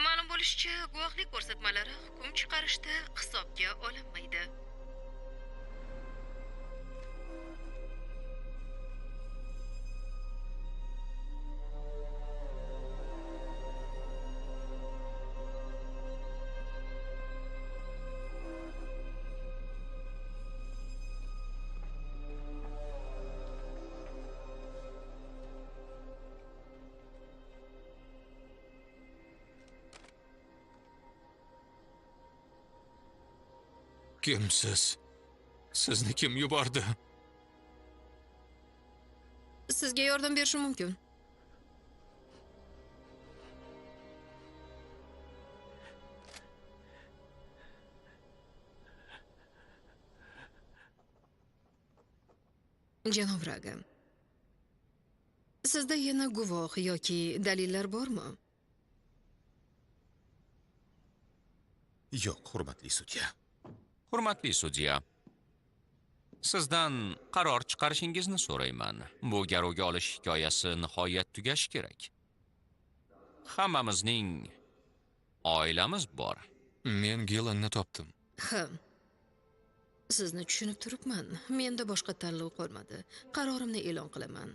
Ma'lum bo'lishicha, guvohlik ko'rsatmalari hukm chiqarishda hisobga olinmaydi. Kimsiz? Sizni kim yubordi? Sizga yordam berishim mumkin. Janob Raga, sizda yana guvoh yoki dalillar bormi? Yo'q, hurmatli sudya. Hurmatli sudya, sizdan qaror chiqarishingizni so'rayman. Bu garovga olish hikoyasi nihoyat tugashi kerak. Hammamizning oilamiz bor. Men Gilanni topdim. Ha. Sizni tushunib turibman. Menda boshqa tanlov qolmadi. Qarorimni e'lon qilaman.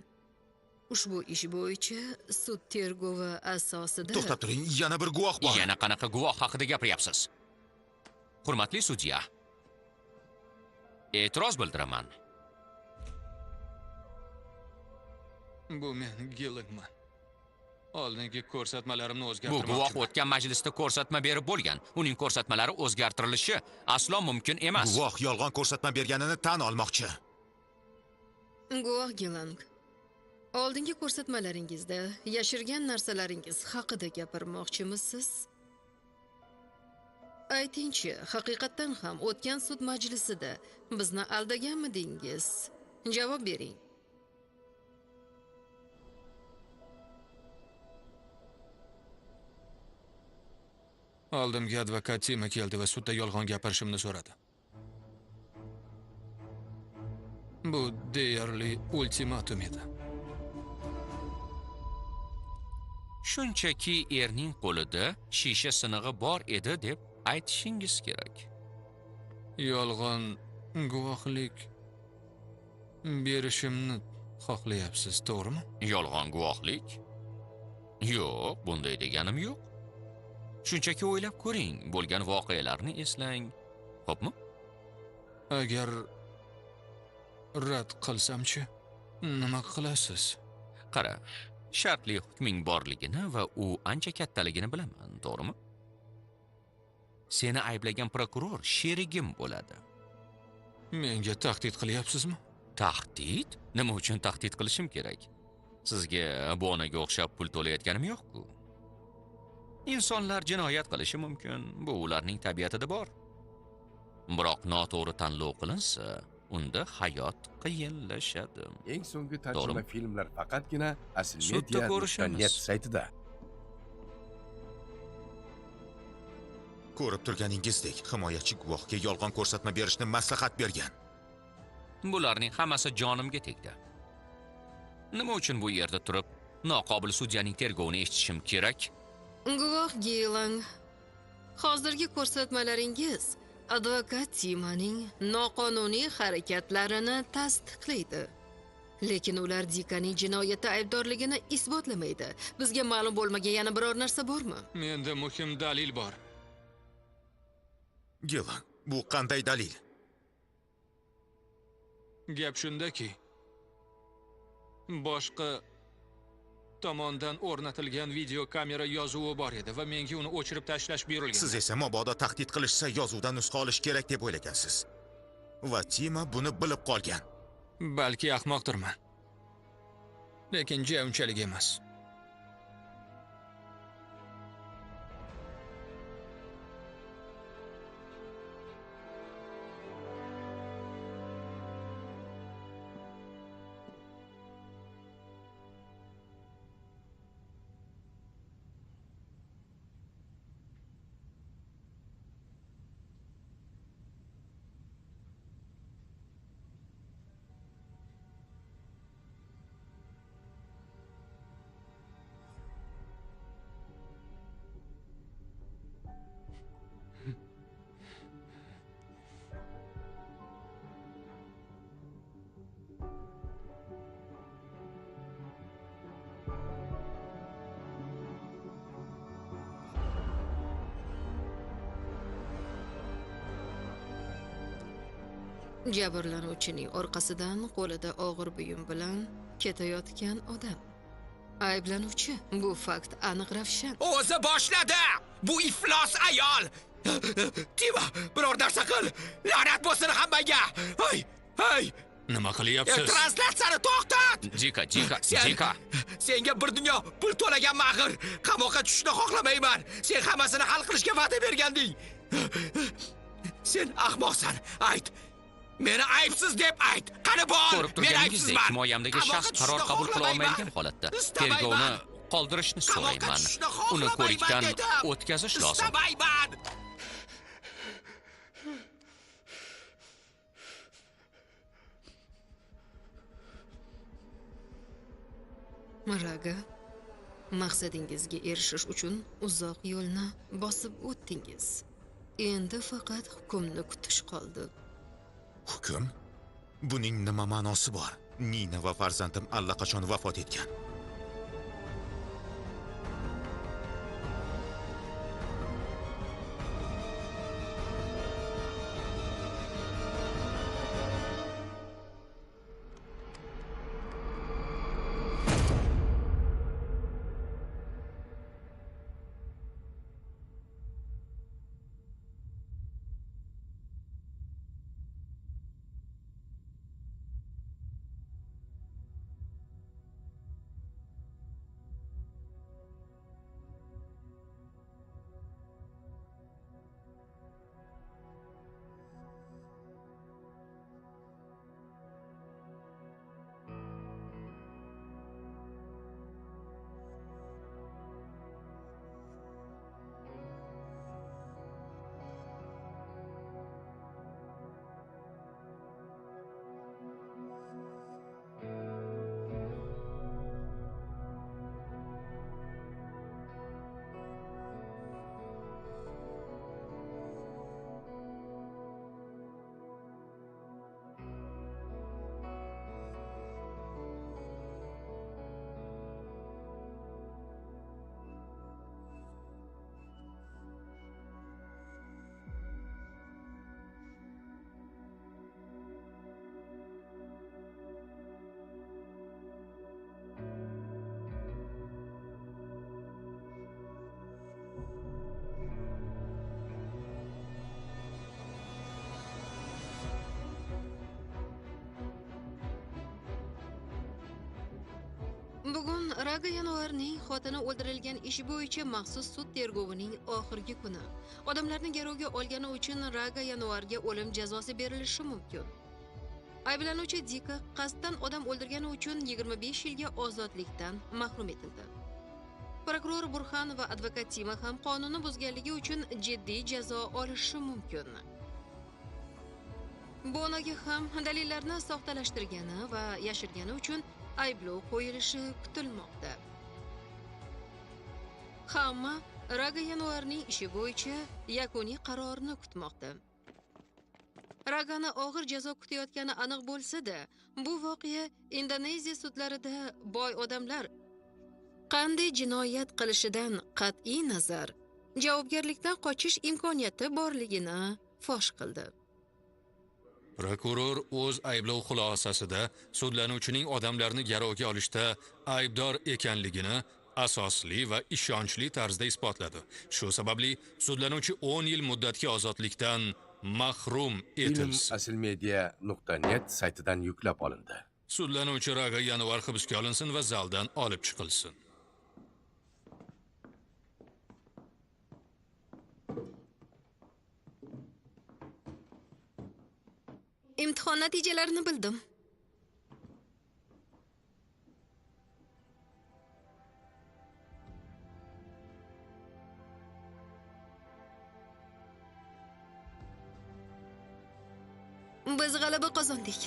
Ushbu ish bo'yicha sud tergovi asosida To'xtab turing, yana bir guvoh bor. Yana qanaqa guvoh haqida gapiryapsiz? Hurmatli sudya, e'tiroz bildiraman. Bu men Gilanman. Oldingi ko'rsatmalarimni Bu o'zgartirmoqchiman. guvoh o'tgan majlisda ko'rsatma berib bo'lgan. Uning ko'rsatmalari o'zgartirilishi aslo mumkin emas. Guvoh yolg'on ko'rsatma berganini tan olmoqchi. Guvoh Gilang. Oldingi ko'rsatmalaringizda yashirgan narsalaringiz haqida gapirmoqchimisiz? Aytingchi, haqiqatdan ham o'tgan sud majlisida bizni aldaganmidingiz? Javob bering. Oldimga advokat Tima keldi va sudda yolg'on gapirishimni so'radi. Bu deyarli ultimatum edi. Shunchaki erning qo'lida shisha sinig'i bor edi deb aytishingiz kerak. Yolg'on guvohlik berishimni xohlayapsiz, to'g'rimi? Yolg'on guvohlik? Yo'q, bunday deganim yo'q. Shunchaki o'ylab ko'ring, bo'lgan voqealarni eslang. Xo'pmi? Agar rad qilsam-chi, nima qilasiz? Qara, shartli hukming borligini va u ancha kattaligini bilaman, to'g'rimi? Seni ayblagan prokuror sherigim bo'ladi. Menga tahdid qilyapsizmi? Tahdid? Nima uchun tahdid qilishim kerak? Sizga bonaga o'xshab pul to'layotganim yo'q-ku. Insonlar jinoyat qilishi mumkin, bu ularning tabiatida bor. Biroq noto'g'ri tanlov qilinsa, unda hayot qiyinlashadi. Eng so'nggi tarjima To'g'rimi? filmlar faqatgina Sudda ko'rishamiz. aslimedia.net saytida. Ko'rib turganingizdek, himoyachi guvohga yolg'on ko'rsatma berishni maslahat bergan. Bularning hammasi jonimga tegdi. Nima uchun bu yerda turib, noqobil sudyaning tergovini eshitishim kerak? Guvoh Gilang, hozirgi ko'rsatmalaringiz advokat Timaning noqonuniy harakatlarini tasdiqlaydi. Lekin ular Dikaning jinoyatda aybdorligini isbotlamaydi. Bizga ma'lum bo'lmagan yana biror narsa bormi? Menda muhim dalil bor. Gilan, bu qanday dalil? Gap shundaki, boshqa tomondan o'rnatilgan video kamera yozuvi bor edi va menga uni o'chirib tashlash buyurilgan. Siz esa mabodo tahdid qilishsa yozuvdan nusxa olish kerak deb o'ylagansiz. Va Tima buni bilib qolgan. Balki ahmoqdirman. Lekin unchalik emas. Jabrlanuvchining orqasidan qo'lida og'ir buyum bilan ketayotgan odam. Ayblanuvchi, bu fakt aniq ravshan. O'zi boshladi! Bu iflos ayol! Tima, biror narsa qil. La'nat bo'lsin hammaga. Hey! Nima qilyapsiz? Translyatsiyani to'xtat! Jika. Senga bir dunyo pul to'lagan mag'ir. Qamoqqa tushishni xohlamayman. Sen hammasini hal qilishga va'da berganding. Sen ahmoqsan. Ayt. Meni aybsiz deb ayt. Qani bor. Ko'rib turganingizdek, himoyamdagi shaxs qaror qabul qila olmaydigan holatda tergovni qoldirishni so'rayman. Uni ko'rikdan o'tkazish lozim. Istamayman. Raga, maqsadingizga erishish uchun uzoq yo'lni bosib o'tdingiz. Endi faqat hukmni kutish qoldi. Hukm? Buning nima ma'nosi bor? Nina va farzandim allaqachon vafot etgan. Bugun Raga Yanvarning xotini o'ldirilgan ishi bo'yicha maxsus sud tergovining oxirgi kuni. Odamlarni garovga olgani uchun Raga Yanvarga o'lim jazosi berilishi mumkin. Ayblanuvchi Dika qasddan odam o'ldirgani uchun 25 yilga ozodlikdan mahrum etildi. Prokuror Burxan va advokat Tima ham qonunni buzganligi uchun jiddiy jazo olishi mumkin. Bonaga ham dalillarni soxtalashtirgani va yashirgani uchun ayblov qo'yilishi kutilmoqda. Hamma Raga Yanvarning ishi bo'yicha yakuniy qarorni kutmoqda. Ragani og'ir jazo kutayotgani aniq bo'lsa-da, bu voqea Indoneziya sudlarida boy odamlar qanday jinoyat qilishidan qat'iy nazar javobgarlikdan qochish imkoniyati borligini fosh qildi. Prokuror o'z ayblov xulosasida sudlanuvchining odamlarni garovga olishda aybdor ekanligini asosli va ishonchli tarzda isbotladi. Shu sababli sudlanuvchi 10 yil muddatga ozodlikdan mahrum Film etilsin. asilmedia.net saytidan yuklab olindi. Sudlanuvchi Raga Yanvar hibsga olinsin va zaldan olib chiqilsin. Imtihon natijalarini bildim. Biz g'alaba qozondik.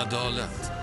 adolat